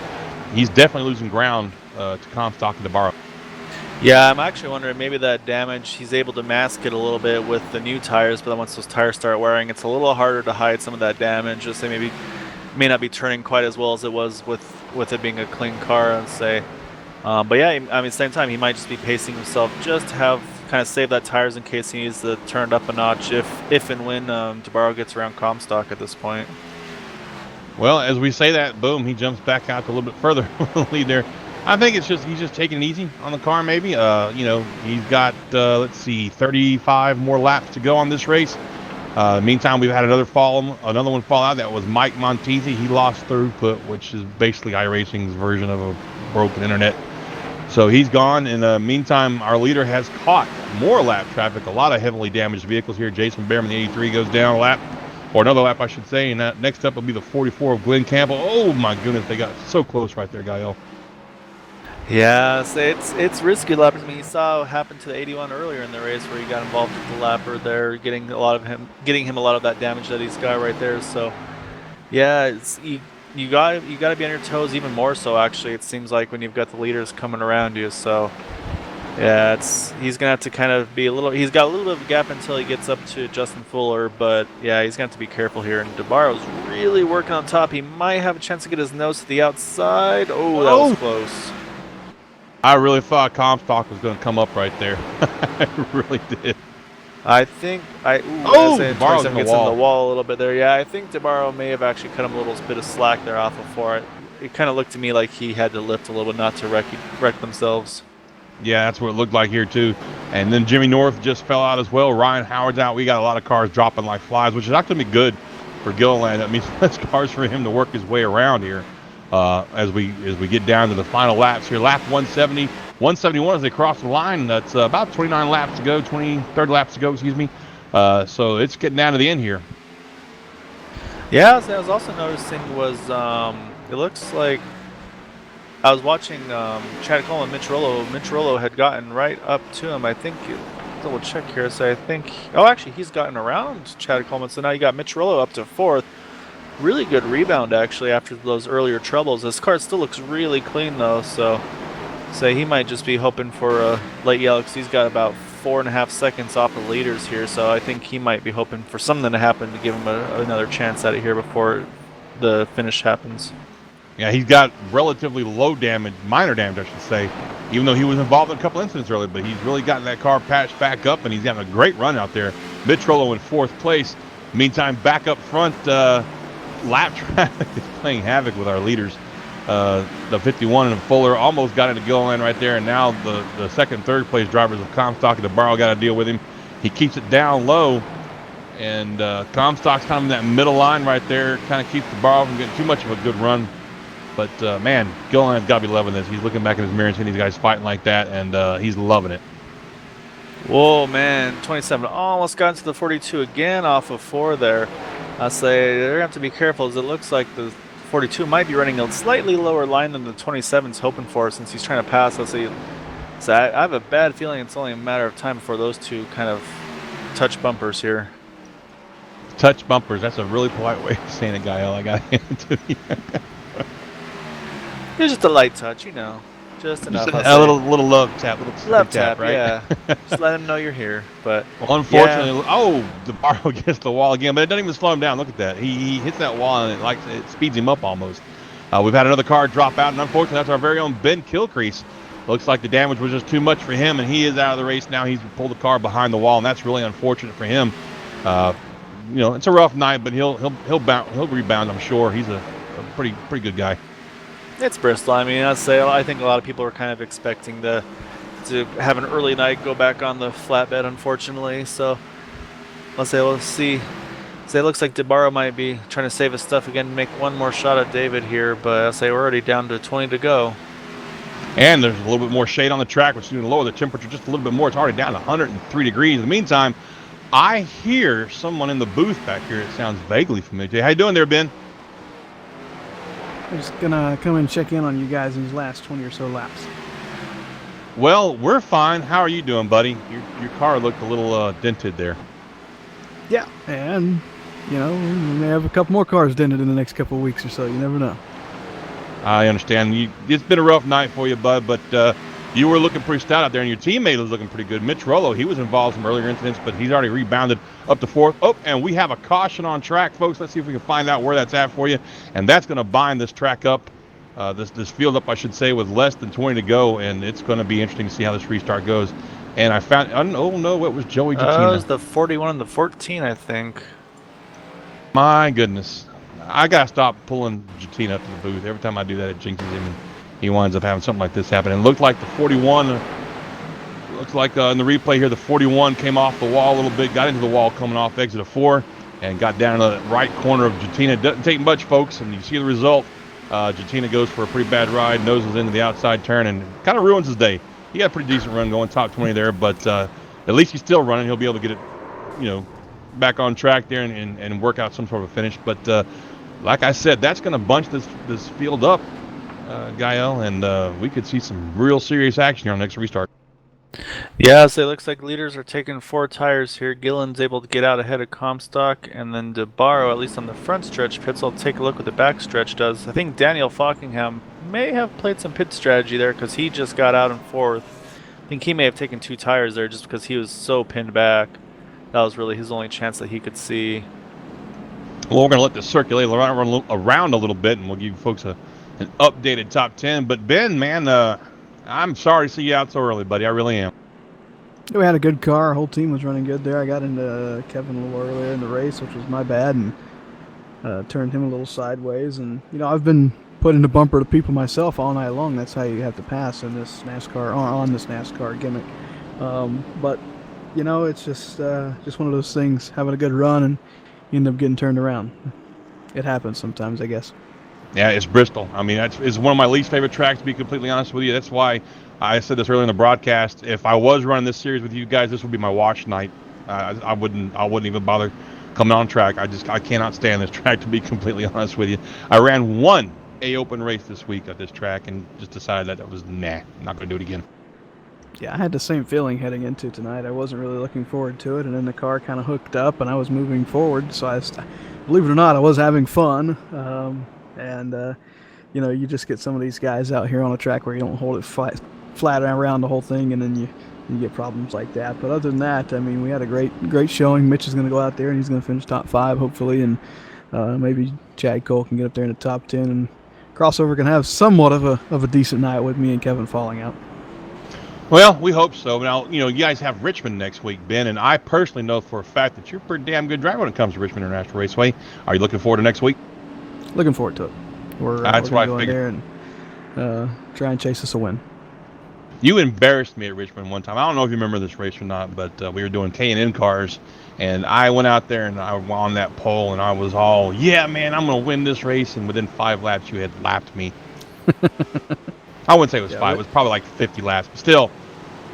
he's definitely losing ground to Comstock and DeBarro. Yeah, I'm actually wondering maybe that damage, he's able to mask it a little bit with the new tires, but then once those tires start wearing, it's a little harder to hide some of that damage. Just say maybe may not be turning quite as well as it was with it being a clean car, I'd say. But yeah, I mean, at the same time, he might just be pacing himself just to have kind of save that tires in case he needs to turn it up a notch if and when DeBarro gets around Comstock at this point. Well, as we say that, boom, he jumps back out a little bit further with the lead there. I think he's just taking it easy on the car, maybe. He's got, 35 more laps to go on this race. Meantime, we've had another one fall out. That was Mike Montesi. He lost throughput, which is basically iRacing's version of a broken internet. So he's gone. In the meantime, our leader has caught more lap traffic. A lot of heavily damaged vehicles here. Jason Behrman, the 83, goes down a lap. Or another lap, I should say. And next up will be the 44 of Glenn Campbell. Oh, my goodness. They got so close right there, Gael. Yeah, so it's risky lappers. I mean, you saw what happened to the 81 earlier in the race where he got involved with the lapper there, getting him a lot of that damage that he's got right there. So, yeah, you got to be on your toes even more so. Actually, it seems like when you've got the leaders coming around you. So, yeah, he's gonna have to kind of be a little. He's got a little bit of a gap until he gets up to Justin Fuller, but yeah, he's gonna have to be careful here. And DeBarro's really working on top. He might have a chance to get his nose to the outside. Oh, that was close. I really thought Comstock was going to come up right there. I really did. I think DeBarro's in the wall. In the wall a little bit there. Yeah, I think DeBarro may have actually cut him a little bit of slack there off of 4. It kind of looked to me like he had to lift a little bit not to wreck themselves. Yeah, that's what it looked like here too. And then Jimmy North just fell out as well. Ryan Howard's out. We got a lot of cars dropping like flies, which is not going to be good for Gilliland. That means less cars for him to work his way around here. As we get down to the final laps here. Lap 170, 171 as they cross the line. That's about 29 laps to go, 30 laps to go, excuse me. So it's getting down to the end here. Yeah, I was also noticing was it looks like I was watching Chad Coleman, Mitch Rollo. Mitch Rollo had gotten right up to him. I think, double check here. So I think, actually he's gotten around Chad Coleman. So now you got Mitch Rollo up to 4th. Really good rebound, actually, after those earlier troubles. This car still looks really clean, though, so he might just be hoping for a late yellow because he's got about 4.5 seconds off the leaders here, so I think he might be hoping for something to happen to give him another chance at it here before the finish happens. Yeah, he's got relatively low damage, minor damage, I should say, even though he was involved in a couple incidents earlier, but he's really gotten that car patched back up, and he's having a great run out there. Mitch Rollo in 4th place. Meantime, back up front, lap traffic is playing havoc with our leaders. The 51 and Fuller almost got into Gilliland right there, and now the second, third place drivers of Comstock and DeBarro got to deal with him. He keeps it down low, and Comstock's kind of in that middle line right there, kind of keeps DeBarro from getting too much of a good run. But man, Gilliland's got to be loving this. He's looking back in his mirror and seeing these guys fighting like that, and he's loving it. Whoa, man, 27 almost got into the 42 again off of 4 there. I say they're going to have to be careful, as it looks like the 42 might be running a slightly lower line than the 27's hoping for, since he's trying to pass. So I have a bad feeling it's only a matter of time before those two kind of touch bumpers here. Touch bumpers, that's a really polite way of saying it, Gael. I got to hand it to you. It's just a light touch, just enough. Just a little love tap, love tap, right? Yeah. Just let him know you're here. But well, unfortunately, DeBarro gets the wall again, but it doesn't even slow him down. Look at that. He hits that wall and it speeds him up almost. We've had another car drop out, and unfortunately, that's our very own Ben Kilcrease. Looks like the damage was just too much for him, and he is out of the race now. He's pulled the car behind the wall, and that's really unfortunate for him. It's a rough night, but he'll rebound, I'm sure. He's a pretty good guy. It's Bristol. I mean, I think a lot of people are kind of expecting to have an early night, go back on the flatbed, unfortunately. So let's say we'll see. So it looks like DeBarro might be trying to save his stuff again, make one more shot at David here, but I'll say we're already down to 20 to go. And there's a little bit more shade on the track, which is going to lower the temperature just a little bit more. It's already down to 103 degrees. In the meantime, I hear someone in the booth back here. It sounds vaguely familiar. How you doing there, Ben? I'm just gonna come and check in on you guys in these last 20 or so laps. Well, we're fine. How are you doing, buddy? Your car looked a little dented there. Yeah, and you know, we may have a couple more cars dented in the next couple of weeks or so. You never know. I understand. It's been a rough night for you, bud, but you were looking pretty stout out there, and your teammate was looking pretty good. Mitch Rollo, he was involved in some earlier incidents, but he's already rebounded up to fourth. Oh, and we have a caution on track, folks. Let's see if we can find out where that's at for you. And that's going to bind this track up, this field up, I should say, with less than 20 to go, and it's going to be interesting to see how this restart goes. And I found, oh no, it was Joey Jatina. It was the 41 and the 14, I think. My goodness. I got to stop pulling Jatina up to the booth. Every time I do that, it jinxes him, and he winds up having something like this happen. And it looked like the 41, looks like in the replay here, the 41 came off the wall a little bit, got into the wall coming off exit of 4, and got down to the right corner of Jatina. It doesn't take much, folks, and you see the result. Jatina goes for a pretty bad ride, noses into the outside turn, and kind of ruins his day. He had a pretty decent run going top 20 there, but at least he's still running. He'll be able to get it, back on track there and work out some sort of a finish. But like I said, that's going to bunch this field up, Gael, and we could see some real serious action here on the next restart. Yeah, so it looks like leaders are taking 4 tires here. Gillen's able to get out ahead of Comstock, and then DeBarro, at least on the front stretch, pits. I'll take a look what the back stretch does. I think Daniel Falkingham may have played some pit strategy there because he just got out in 4th. I think he may have taken 2 tires there just because he was so pinned back. That was really his only chance that he could see. Well, we're going to let this circulate around a little bit, and we'll give you folks an updated top 10. But Ben, man, I'm sorry to see you out so early, buddy. I really am. We had a good car. Our whole team was running good there. I got into Kevin a little earlier in the race, which was my bad, and turned him a little sideways. And, I've been put into bumper to people myself all night long. That's how you have to pass in this NASCAR, on this NASCAR gimmick. But, it's just one of those things, having a good run, and you end up getting turned around. It happens sometimes, I guess. Yeah, it's Bristol. I mean, it's one of my least favorite tracks, to be completely honest with you. That's why I said this earlier in the broadcast. If I was running this series with you guys, this would be my watch night. I wouldn't even bother coming on track. I cannot stand this track, to be completely honest with you. I ran one A-Open race this week at this track and just decided that was, I'm not going to do it again. Yeah, I had the same feeling heading into tonight. I wasn't really looking forward to it, and then the car kind of hooked up, and I was moving forward. So believe it or not, I was having fun. You just get some of these guys out here on a track where you don't hold it flat around the whole thing, and then you get problems like that. But other than that, I mean, we had a great showing. Mitch is going to go out there, and he's going to finish top 5, hopefully, and maybe Chad Cole can get up there in the top 10, and Crossover can have somewhat of a decent night with me and Kevin falling out. Well, we hope so. Now, you guys have Richmond next week, Ben, and I personally know for a fact that you're a pretty damn good driver when it comes to Richmond International Raceway. Are you looking forward to next week? Looking forward to it. We're going to go in there and try and chase us a win. You embarrassed me at Richmond one time. I don't know if you remember this race or not, but we were doing K&N cars, and I went out there and I was on that pole, and I was all, yeah, man, I'm going to win this race, and within 5 laps you had lapped me. I wouldn't say it was 5. It was probably like 50 laps, but still.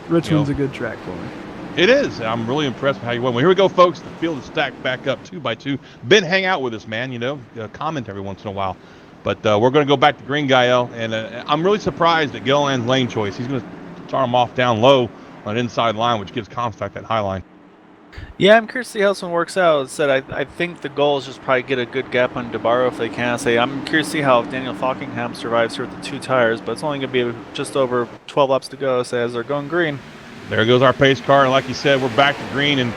Richmond's a good track for me. It is. I'm really impressed with how you went. Well, here we go, folks. The field is stacked back up 2 by 2. Ben, hang out with us, man. Comment every once in a while. But we're going to go back to Green Gael, and I'm really surprised at Gilliland's lane choice. He's going to start him off down low on an inside line, which gives Comstock that high line. Yeah, I'm curious to see how this one works out. I think the goal is just probably get a good gap on DeBarro if they can. I'm curious to see how Daniel Falkingham survives here with the 2 tires, but it's only going to be just over 12 laps to go, as they're going green. There goes our pace car, and like you said, we're back to green, and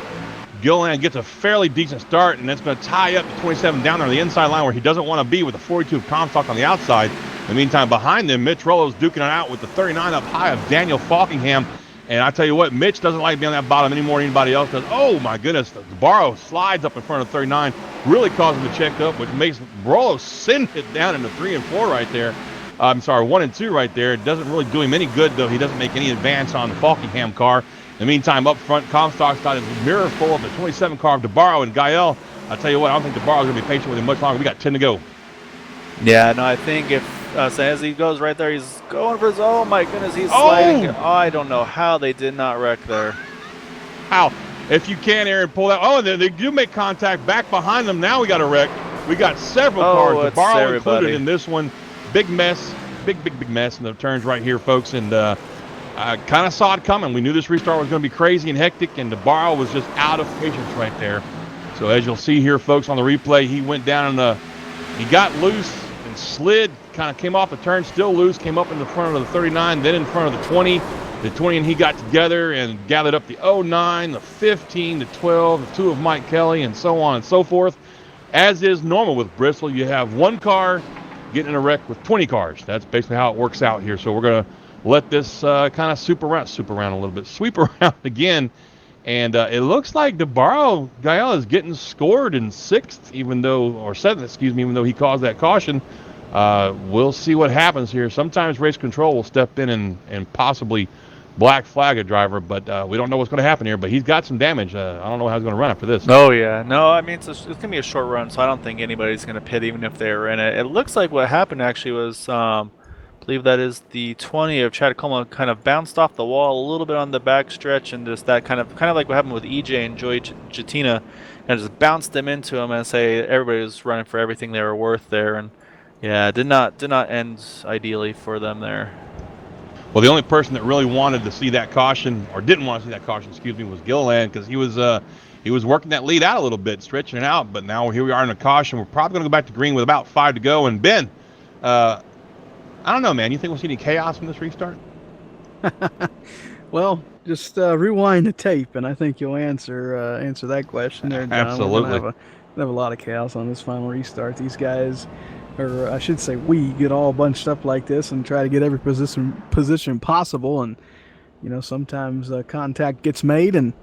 Gilliland gets a fairly decent start, and that's going to tie up the 27 down there on the inside line where he doesn't want to be, with the 42 of Comstock on the outside. In the meantime, behind them, Mitch Rollo's duking it out with the 39 up high of Daniel Falkingham. And I tell you what, Mitch doesn't like being on that bottom any more than anybody else does. Oh, my goodness. DeBarro slides up in front of 39, really causing the check up, which makes Rollo send it down into 3 and 4 right there. I'm sorry, 1 and 2 right there. It doesn't really do him any good, though. He doesn't make any advance on the Falkingham car. In the meantime, up front, Comstock's got his mirror full of the 27 car of DeBarro and Gael. I tell you what, I don't think DeBarro's going to be patient with him much longer. We got 10 to go. Yeah, no, I think if so as he goes right there, he's going for his. Oh my goodness, he's sliding. Oh, I don't know how they did not wreck there. How? If you can, Aaron, pull that. Oh, and they do make contact back behind them. Now we got a wreck. We got several cars, DeBarro included in this one. Big mess, big mess in the turns right here, folks. And I kind of saw it coming. We knew this restart was going to be crazy and hectic, and DeBarro was just out of patience right there. So as you'll see here, folks, on the replay, he went down and he got loose and slid, kind of came off the turn, still loose, came up in the front of the 39, then in front of the 20. The 20 and he got together and gathered up the 09, the 15, the 12, the 2 of Mike Kelly, and so on and so forth. As is normal with Bristol, you have one car getting in a wreck with 20 cars. That's basically how it works out here. So we're going to let this kind of sweep around a little bit, sweep around again. And it looks like DeBarro Gael is getting scored in 6th, even though he caused that caution. We'll see what happens here. Sometimes race control will step in and possibly black flag a driver, but we don't know what's going to happen here. But he's got some damage. I don't know how he's going to run after this. Oh, yeah. No, I mean, it's going to be a short run, so I don't think anybody's going to pit even if they were in it. It looks like what happened actually was, I believe that is the 20 of Chad Coleman kind of bounced off the wall a little bit on the back stretch, and just that kind of like what happened with EJ and Joey Jatina, and just bounced them into him and say everybody was running for everything they were worth there. And yeah, did not end ideally for them there. Well, the only person that really wanted to see that caution, or didn't want to see that caution, was Gilliland, because he was working that lead out a little bit, stretching it out. But now here we are in a caution. We're probably going to go back to green with about 5 to go. And Ben, I don't know, man. You think we'll see any chaos from this restart? Well, just rewind the tape, and I think you'll answer that question there, John. Absolutely. We're gonna have a lot of chaos on this final restart. These guys, or I should say we, get all bunched up like this and try to get every position possible, and sometimes contact gets made, and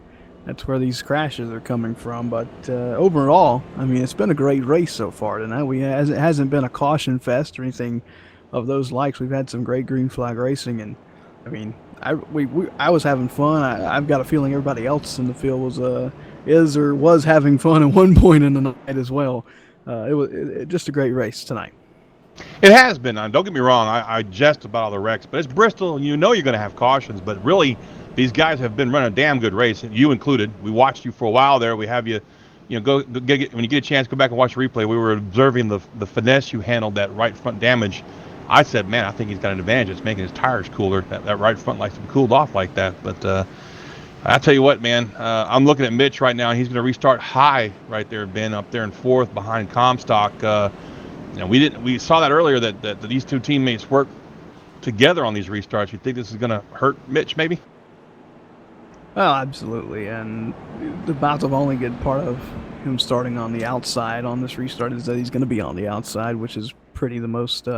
that's where these crashes are coming from. But overall, I mean, it's been a great race so far tonight. It hasn't been a caution fest or anything of those likes. We've had some great green flag racing, and I mean, I was having fun. I've got a feeling everybody else in the field was having fun at one point in the night as well. It was just a great race tonight. It has been. Don't get me wrong. I jest about all the wrecks, but it's Bristol, and you're going to have cautions. But really, these guys have been running a damn good race, you included. We watched you for a while there. We have you, go get, when you get a chance, go back and watch the replay. We were observing the finesse you handled that right front damage. I said, man, I think he's got an advantage. It's making his tires cooler. That right front likes to be cooled off like that. But I tell you what, man, I'm looking at Mitch right now. He's going to restart high right there, Ben, up there in 4th behind Comstock. We saw that earlier that these two teammates work together on these restarts. You think this is going to hurt Mitch, maybe? Well, absolutely. And about the only good part of him starting on the outside on this restart is that he's going to be on the outside, which is pretty the most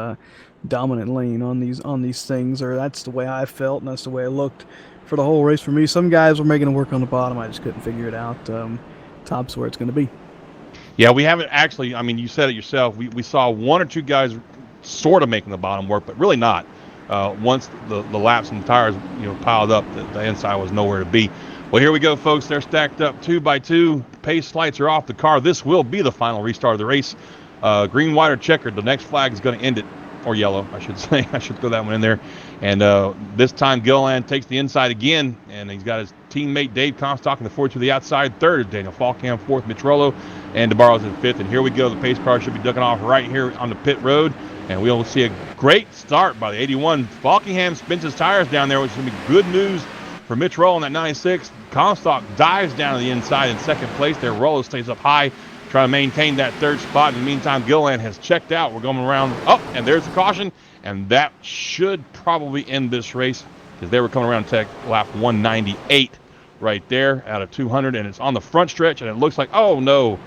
dominant lane on these things, or that's the way I felt, and that's the way it looked for the whole race for me. Some guys were making it work on the bottom. I just couldn't figure it out. Top's where it's going to be. Yeah, we haven't actually. I mean, you said it yourself. We saw 1 or 2 guys sort of making the bottom work, but really not. Once the laps and the tires piled up, the inside was nowhere to be. Well, here we go, folks. They're stacked up 2 by 2. Pace lights are off the car. This will be the final restart of the race. Green, white, or checkered. The next flag is going to end it. Or yellow, I should say. I should throw that one in there. And this time, Gilliland takes the inside again, and he's got his teammate Dave Comstock in the 4 to the outside. 3rd is Daniel Falkham. 4th, Mitch Rollo. And DeBarro's in 5th. And here we go. The pace car should be ducking off right here on the pit road. And we'll see a great start by the 81. Falkingham spins his tires down there, which is going to be good news for Mitch Rollo in that 96. Comstock dives down to the inside in 2nd place there. Rollo stays up high, trying to maintain that 3rd spot. In the meantime, Gilliland has checked out. We're going around. Oh, and there's the caution. And that should probably end this race, because they were coming around to lap 198 right there out of 200. And it's on the front stretch, and it looks like, oh, no,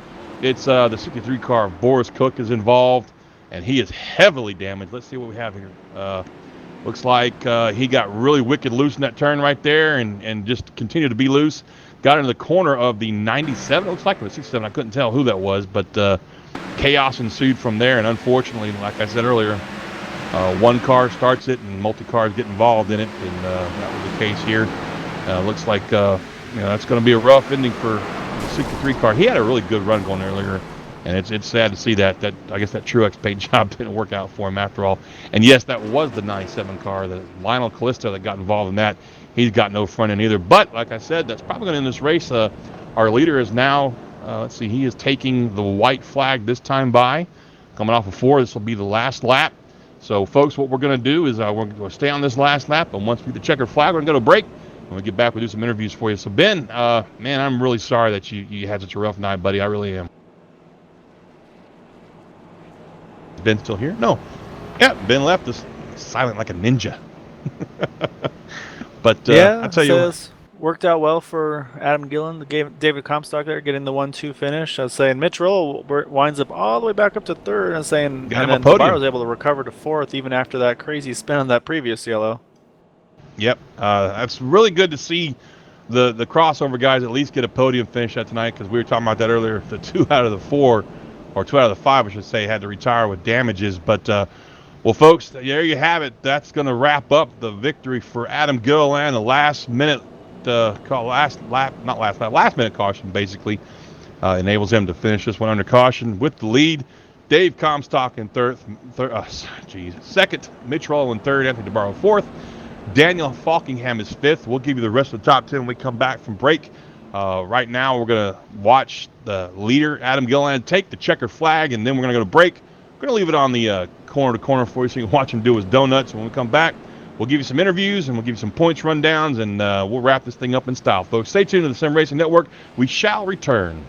it's the 63 car of Boris Cook is involved, and he is heavily damaged. Let's see what we have here. Looks like he got really wicked loose in that turn right there and just continued to be loose. Got into the corner of the 97. It looks like it was 67. I couldn't tell who that was, but chaos ensued from there. And unfortunately, like I said earlier, one car starts it and multi-cars get involved in it, and that was the case here. Looks like that's going to be a rough ending for the 63 car. He had a really good run going earlier, and it's sad to see that I guess that Truex paint job didn't work out for him after all. And yes, that was the 97 car, the Lionel Callisto that got involved in that. He's got no front end either. But like I said, that's probably going to end this race. Our leader is now, let's see, he is taking the white flag this time by, coming off of 4. This will be the last lap. So, folks, what we're going to do is we're going to stay on this last lap, and once we get the checkered flag, we're going to go to break. When we get back, we'll do some interviews for you. So, Ben, man, I'm really sorry that you had such a rough night, buddy. I really am. Is Ben still here? No. Yeah, Ben left us silent like a ninja. But yeah, I tell you what. Worked out well for Adam Gillen, David Comstock there, getting the 1-2 finish. I was saying Mitch Roll winds up all the way back up to 3rd, and saying, and then Navarro was able to recover to 4th even after that crazy spin on that previous yellow. Yep, that's really good to see the crossover guys at least get a podium finish tonight, because we were talking about that earlier. The 2 out of the 4, or 2 out of the 5, I should say, had to retire with damages. But well, folks, there you have it. That's going to wrap up the victory for Adam Gilliland. The last minute. Last minute caution basically enables him to finish this one under caution with the lead. Dave Comstock in second, Mitch Roll in 3rd, Anthony DeBarro 4th, Daniel Falkingham is 5th. We'll give you the rest of the top 10 when we come back from break. Right now we're going to watch the leader, Adam Gilliland, take the checker flag, and then we're going to go to break. We're going to leave it on the corner to corner for you so you can watch him do his donuts. When we come back, we'll give you some interviews, and we'll give you some points rundowns, and we'll wrap this thing up in style, folks. Stay tuned to the Sim Racing Network. We shall return.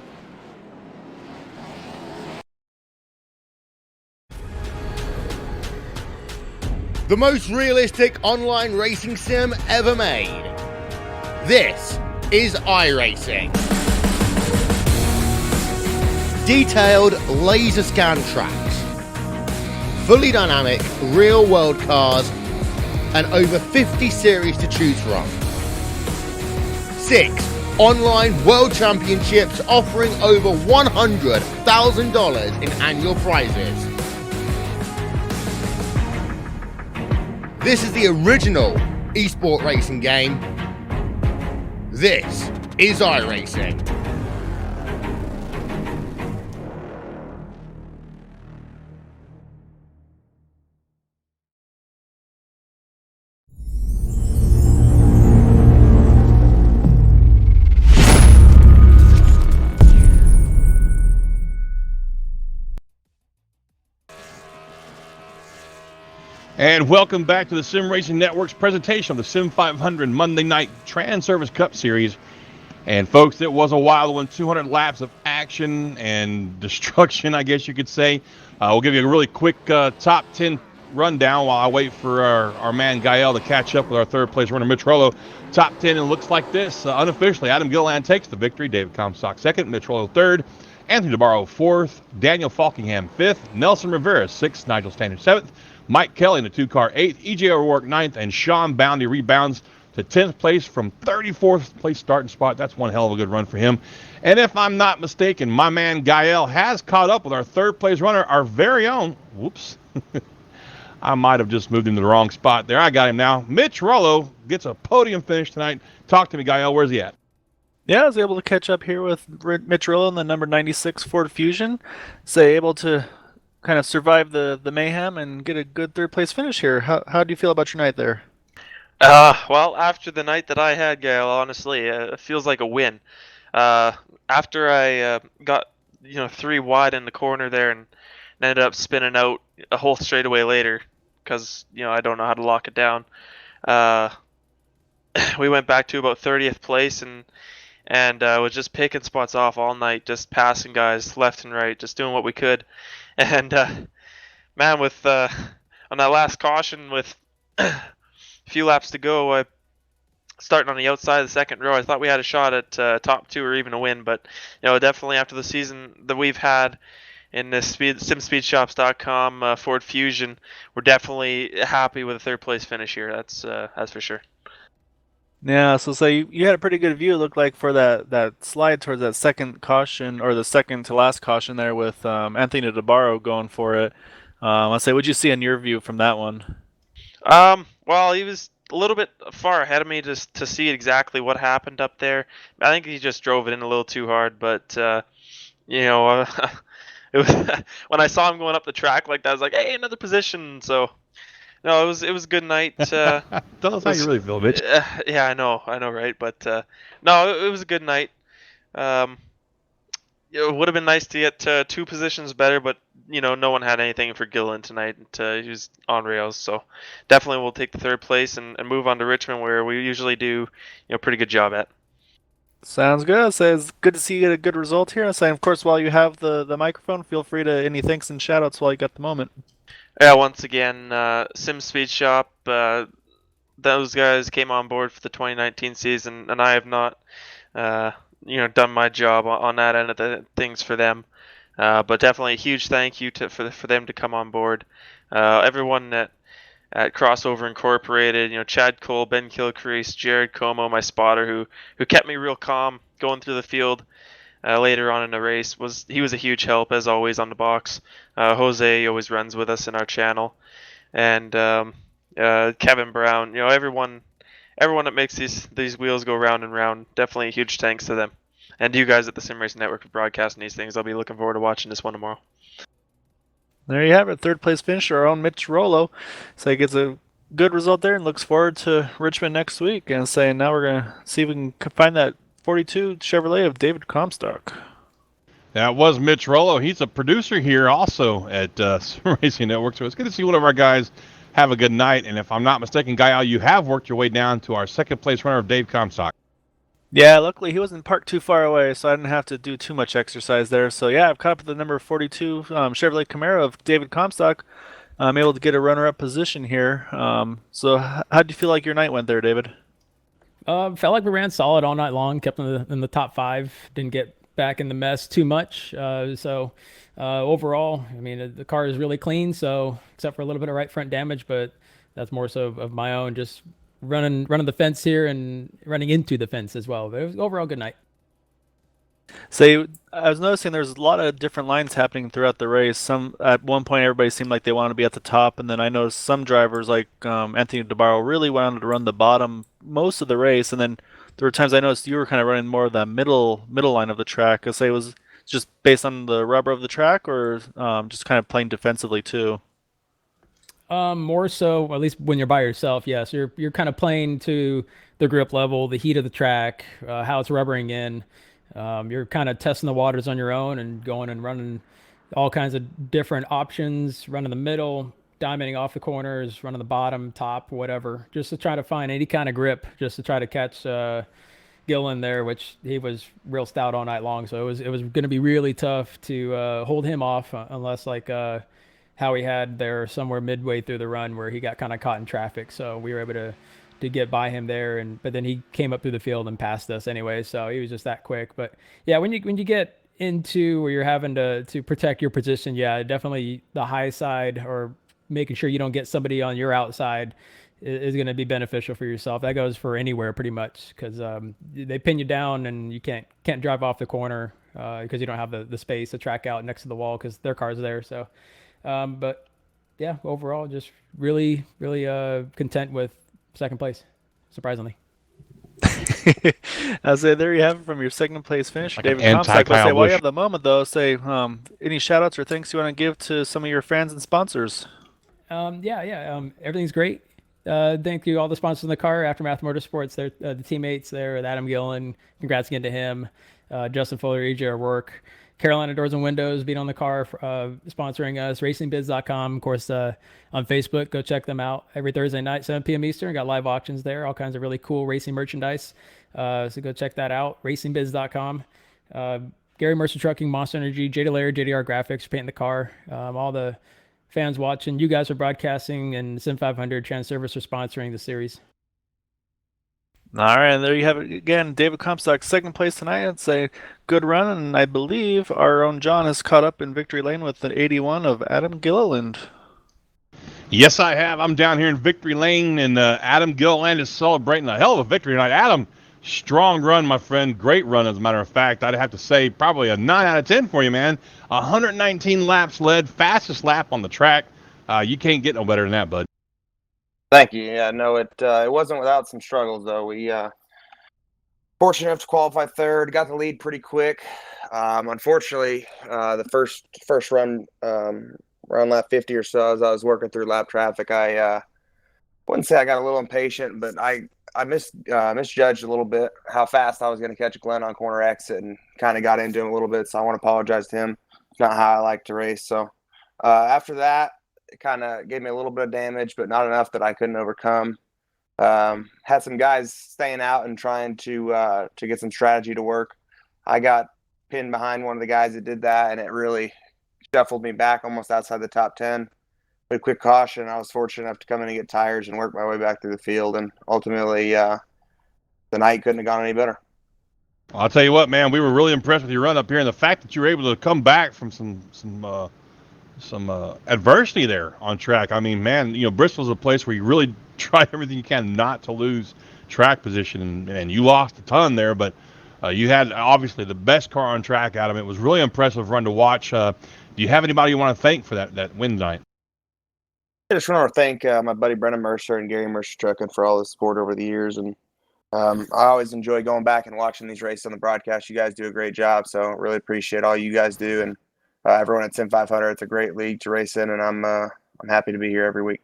The most realistic online racing sim ever made. This is iRacing. Detailed laser scan tracks, fully dynamic real-world cars, and over 50 series to choose from. 6 online world championships offering over $100,000 in annual prizes. This is the original esport racing game. This is iRacing. And welcome back to the Sim Racing Network's presentation of the Sim 500 Monday Night Trans Service Cup Series. And folks, it was a wild one, 200 laps of action and destruction, I guess you could say. We'll give you a really quick top 10 rundown while I wait for our man Gael to catch up with our 3rd place runner, Mitch Rollo. Top 10, it looks like this. Unofficially, Adam Gilliland takes the victory, David Comstock 2nd, Mitch Rollo 3rd, Anthony DeBarro 4th, Daniel Falkingham 5th, Nelson Rivera 6th, Nigel Standard 7th, Mike Kelly in the 2-car 8th, EJ O'Rourke 9th, and Sean Boundy rebounds to 10th place from 34th place starting spot. That's one hell of a good run for him. And if I'm not mistaken, my man Gael has caught up with our 3rd place runner, our very own, whoops, I might have just moved him to the wrong spot there. I got him now. Mitch Rollo gets a podium finish tonight. Talk to me, Gael. Where's he at? Yeah, I was able to catch up here with Mitch Rollo in the number 96 Ford Fusion. So able to kind of survive the mayhem and get a good 3rd place finish here. How do you feel about your night there? Well, after the night that I had, Gail, honestly, it feels like a win. After I got 3 wide in the corner there and ended up spinning out a whole straightaway later because I don't know how to lock it down. We went back to about 30th place and was just picking spots off all night, just passing guys left and right, just doing what we could. And man, with on that last caution with a few laps to go, starting on the outside of the 2nd row, I thought we had a shot at top 2 or even a win. But definitely after the season that we've had in this SimSpeedShops.com Ford Fusion, we're definitely happy with a 3rd place finish here. That's for sure. Yeah, so you had a pretty good view, it looked like, for that slide towards that 2nd caution, or the 2nd to last caution there with Anthony DeBarro going for it. I'll say, what'd you see in your view from that one? Well, he was a little bit far ahead of me to see exactly what happened up there. I think he just drove it in a little too hard, but you know, it was when I saw him going up the track like that, I was like, hey, another position. So no, it was a good night. Tell us how you really feel, Mitch. Yeah, I know, right? But no, it was a good night. It would have been nice to get 2 positions better, but you know, no one had anything for Gilliland tonight. He was on rails, so definitely we'll take the 3rd place and move on to Richmond, where we usually do, pretty good job at. Sounds good. So it's good to see you get a good result here. So, of course, while you have the microphone, feel free to any thanks and shoutouts while you got the moment. Yeah, once again, Sim Speed Shop, those guys came on board for the 2019 season, and I have not, done my job on that end of the things for them. But definitely a huge thank you for them to come on board. Everyone at Crossover Incorporated, Chad Cole, Ben Kilcrease, Jared Como, my spotter, who kept me real calm going through the field later on in the race. He was a huge help, as always, on the box. Jose always runs with us in our channel. And Kevin Brown, everyone that makes these wheels go round and round, definitely a huge thanks to them. And you guys at the Sim Racing Network for broadcasting these things. I'll be looking forward to watching this one tomorrow. There you have it. 3rd place finisher, our own Mitch Rollo. So he gets a good result there and looks forward to Richmond next week. And saying now we're going to see if we can find that 42 Chevrolet of David Comstock. That was Mitch Rollo. He's a producer here also at Sim Racing Network. So it's good to see one of our guys have a good night. And if I'm not mistaken, Gael, you have worked your way down to our 2nd place runner of Dave Comstock. Yeah, luckily he wasn't parked too far away, so I didn't have to do too much exercise there. So yeah, I've caught up with the number 42 Chevrolet Camaro of David Comstock. I'm able to get a runner-up position here. So how do you feel like your night went there, David? Felt like we ran solid all night long, kept in the top 5, didn't get back in the mess too much. So overall, I mean, the car is really clean, so except for a little bit of right front damage, but that's more so of my own, just running the fence here and running into the fence as well. But it was overall good night. So I was noticing there's a lot of different lines happening throughout the race. Some at one point everybody seemed like they wanted to be at the top, and then I noticed some drivers like Anthony DeBarro really wanted to run the bottom most of the race, and then there were times I noticed you were kind of running more of the middle line of the track. I say it was just based on the rubber of the track, or just kind of playing defensively too. More so, at least when you're by yourself, yes. You're kind of playing to the grip level, the heat of the track, how it's rubbering in. You're kind of testing the waters on your own and going and running all kinds of different options, running the middle, diamonding off the corners, running the bottom, top, whatever, just to try to find any kind of grip, just to try to catch Gillen there, which he was real stout all night long. So it was going to be really tough to hold him off unless like how he had there somewhere midway through the run where he got kind of caught in traffic. So we were able to get by him there, but then he came up through the field and passed us anyway. So he was just that quick. But yeah, when you get into where you're having to protect your position, yeah, definitely the high side or making sure you don't get somebody on your outside is going to be beneficial for yourself. That goes for anywhere pretty much, because they pin you down and you can't drive off the corner because you don't have the space to track out next to the wall because their car's there. So but yeah, overall just really content with 2nd place, surprisingly. I say there you have it from your 2nd place finish, like David Comstock. Say while you have the moment though, say any shout outs or thanks you want to give to some of your fans and sponsors. Everything's great. Thank you all the sponsors in the car, Aftermath Motorsports, the teammates there, Adam Gillen, congrats again to him, Justin Fuller, EJR Work, Carolina Doors and Windows being on the car, sponsoring us, racingbiz.com, of course, on Facebook. Go check them out every Thursday night, 7 p.m. Eastern. Got live auctions there, all kinds of really cool racing merchandise. So go check that out, racingbiz.com. Gary Mercer Trucking, Monster Energy, JD Laird, JDR Graphics, painting the car. All the fans watching, you guys are broadcasting, and Sim 500 Trans-Service are sponsoring the series. All right, and there you have it again. David Comstock, 2nd place tonight. It's a good run, and I believe our own John is caught up in victory lane with the 81 of Adam Gilliland. Yes, I have. I'm down here in victory lane, and Adam Gilliland is celebrating a hell of a victory tonight. Adam Strong run, my friend. Great run, as a matter of fact. I'd have to say probably a 9 out of 10 for you, man. 119 laps led, fastest lap on the track. You can't get no better than that, bud. Thank you. Yeah, no, it wasn't without some struggles, though. We fortunate enough to qualify third, got the lead pretty quick. Unfortunately, the first run, around lap 50 or so, as I was working through lap traffic, I wouldn't say I got a little impatient, but I misjudged a little bit how fast I was going to catch Glenn on corner exit and kind of got into him a little bit. So I want to apologize to him. It's not how I like to race. So after that, it kind of gave me a little bit of damage, but not enough that I couldn't overcome. Had some guys staying out and trying to get some strategy to work. I got pinned behind one of the guys that did that, and it really shuffled me back almost outside the top 10. With a quick caution, I was fortunate enough to come in and get tires and work my way back through the field, and ultimately the night couldn't have gone any better. Well, I'll tell you what, man, we were really impressed with your run up here, and the fact that you were able to come back from some adversity there on track. I mean, man, Bristol's a place where you really try everything you can not to lose track position, and you lost a ton there, but you had obviously the best car on track, Adam. It was really impressive run to watch. Do you have anybody you want to thank for that win tonight? I just want to thank my buddy Brendan Mercer and Gary Mercer Trucking for all the support over the years, and I always enjoy going back and watching these races on the broadcast. You guys do a great job, so really appreciate all you guys do, and everyone at Sim 500. It's a great league to race in, and I'm happy to be here every week.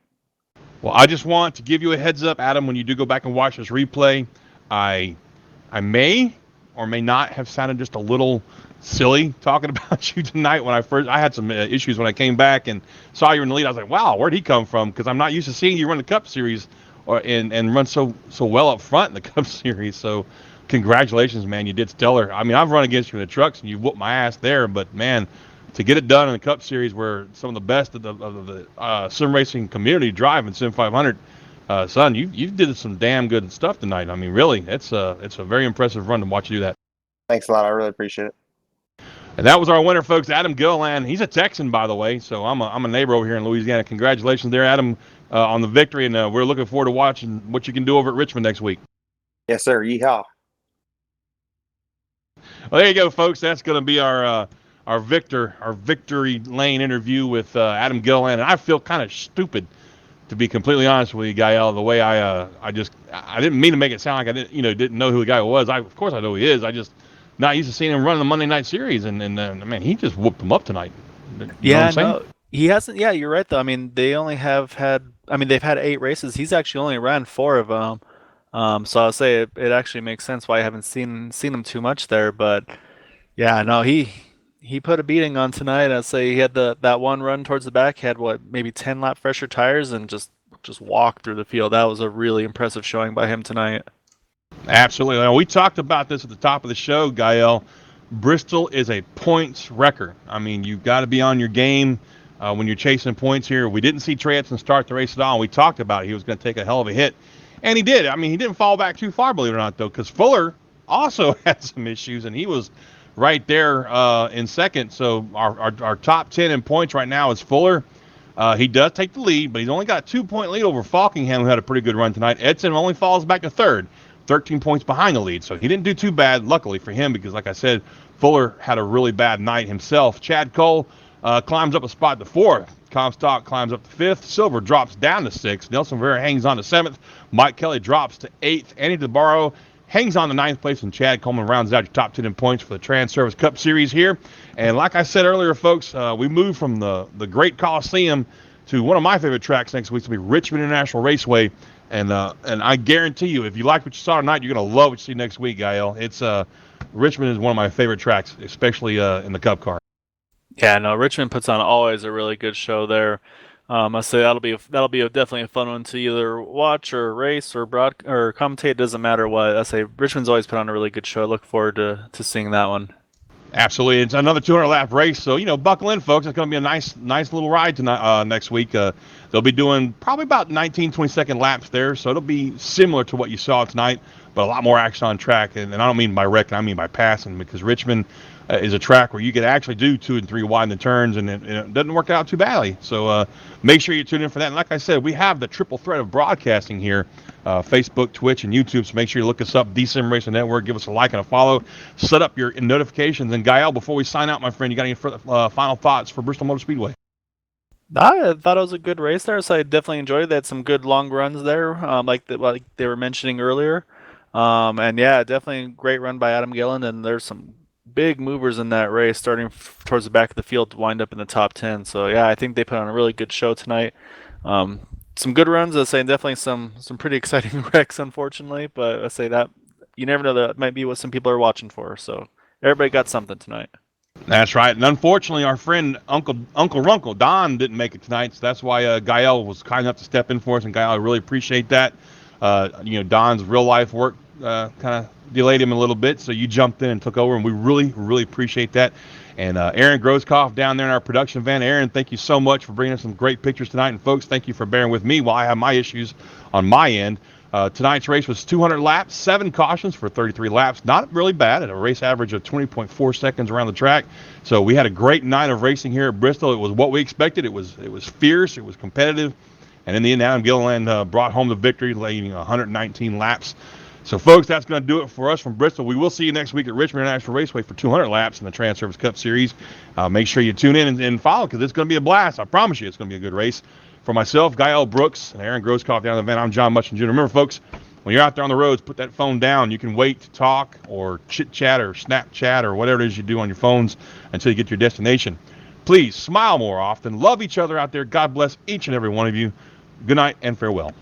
Well, I just want to give you a heads up, Adam, when you do go back and watch this replay, I may or may not have sounded just a little silly talking about you tonight. I had some issues when I came back and saw you in the lead. I was like, wow, where'd he come from? Because I'm not used to seeing you run the Cup Series and run so well up front in the Cup Series. So congratulations, man. You did stellar. I mean, I've run against you in the trucks and you whooped my ass there, but man, to get it done in the Cup Series where some of the best of the sim racing community drive in Sim 500, son, you did some damn good stuff tonight. I mean, really, it's a very impressive run to watch you do that. Thanks a lot. I really appreciate it. And that was our winner, folks, Adam Gilliland. He's a Texan, by the way, so I'm a neighbor over here in Louisiana. Congratulations there, Adam, on the victory, and we're looking forward to watching what you can do over at Richmond next week. Yes, sir. Yeehaw. Well, there you go, folks. That's going to be our victory lane interview with Adam Gilliland. And I feel kind of stupid, to be completely honest with you, Gael. The way I didn't mean to make it sound like I didn't know who the guy was. Of course I know who he is. I just not used to seeing him run the Monday night series, and man, he just whooped him up tonight. You know no, he hasn't. Yeah, you're right though. I mean, they've had 8 races. He's actually only ran 4 of them. So I'll say it actually makes sense why I haven't seen him too much there. But yeah, no, he put a beating on tonight. I'd say he had that one run towards the back. He had maybe 10 lap fresher tires and just walked through the field. That was a really impressive showing by him tonight. Absolutely. Now, we talked about this at the top of the show, Gael. Bristol is a points wrecker. I mean, you've got to be on your game when you're chasing points here. We didn't see Trey Edson start the race at all. We talked about it. He was going to take a hell of a hit, and he did. I mean, he didn't fall back too far, believe it or not, though, because Fuller also had some issues, and he was right there in second. So our top 10 in points right now is Fuller. He does take the lead, but he's only got a 2-point lead over Falkingham, who had a pretty good run tonight. Edson only falls back to third, 13 points behind the lead. So he didn't do too bad, luckily for him, because like I said, Fuller had a really bad night himself. Chad Cole climbs up a spot to 4th. Comstock climbs up to 5th. Silver drops down to 6th. Nelson Rivera hangs on to 7th. Mike Kelly drops to 8th. Andy DeBarro hangs on to 9th place, and Chad Coleman rounds out your top 10 in points for the Trans Service Cup Series here. And like I said earlier, folks, we moved from the Great Coliseum to one of my favorite tracks next week. It's going to be Richmond International Raceway. And I guarantee you, if you like what you saw tonight, you're going to love what you see next week, Gael. It's Richmond is one of my favorite tracks, especially in the Cup car. Yeah, no, Richmond puts on always a really good show there. I say that'll be definitely a fun one to either watch or race or commentate. It doesn't matter what. I say Richmond's always put on a really good show. I look forward to seeing that one. Absolutely, it's another 200-lap race, so buckle in, folks. It's going to be a nice little ride tonight. Next week, they'll be doing probably about 19-20-second laps there, so it'll be similar to what you saw tonight. but a lot more action on track. And I don't mean by wrecking, I mean by passing, because Richmond is a track where you could actually do 2 and 3 wide in the turns, and it doesn't work out too badly. So make sure you tune in for that. And like I said, we have the triple threat of broadcasting here, Facebook, Twitch, and YouTube. So make sure you look us up, DSim Racing Network. Give us a like and a follow. Set up your notifications. And Gael, before we sign out, my friend, you got any final thoughts for Bristol Motor Speedway? I thought it was a good race there, so I definitely enjoyed it. They had some good long runs there, like they were mentioning earlier. And yeah, definitely a great run by Adam Gillen, and there's some big movers in that race, starting towards the back of the field to wind up in the top 10. So yeah, I think they put on a really good show tonight. Some good runs, I'd say, definitely some pretty exciting wrecks, unfortunately, but I'd say that you never know, that might be what some people are watching for. So everybody got something tonight. That's right. And unfortunately, our friend Uncle Runkle, Don, didn't make it tonight. So that's why Gael was kind enough to step in for us. And Gael, I really appreciate that. Don's real life work kind of delayed him a little bit. So you jumped in and took over. And we really, really appreciate that. And Aaron Groskoff down there in our production van. Aaron, thank you so much for bringing us some great pictures tonight. And folks, thank you for bearing with me while I have my issues on my end. Tonight's race was 200 laps, 7 cautions for 33 laps. Not really bad at a race average of 20.4 seconds around the track. So we had a great night of racing here at Bristol. It was what we expected. It was fierce. It was competitive. And in the end, Adam Gilliland brought home the victory, leading 119 laps. So, folks, that's going to do it for us from Bristol. We will see you next week at Richmond International Raceway for 200 laps in the Trans Service Cup Series. Make sure you tune in and follow, because it's going to be a blast. I promise you it's going to be a good race. For myself, Gael Brooks, and Aaron Groskoff down the van, I'm John Mushing Jr. Remember, folks, when you're out there on the roads, put that phone down. You can wait to talk or chit-chat or Snapchat or whatever it is you do on your phones until you get to your destination. Please smile more often. Love each other out there. God bless each and every one of you. Good night and farewell.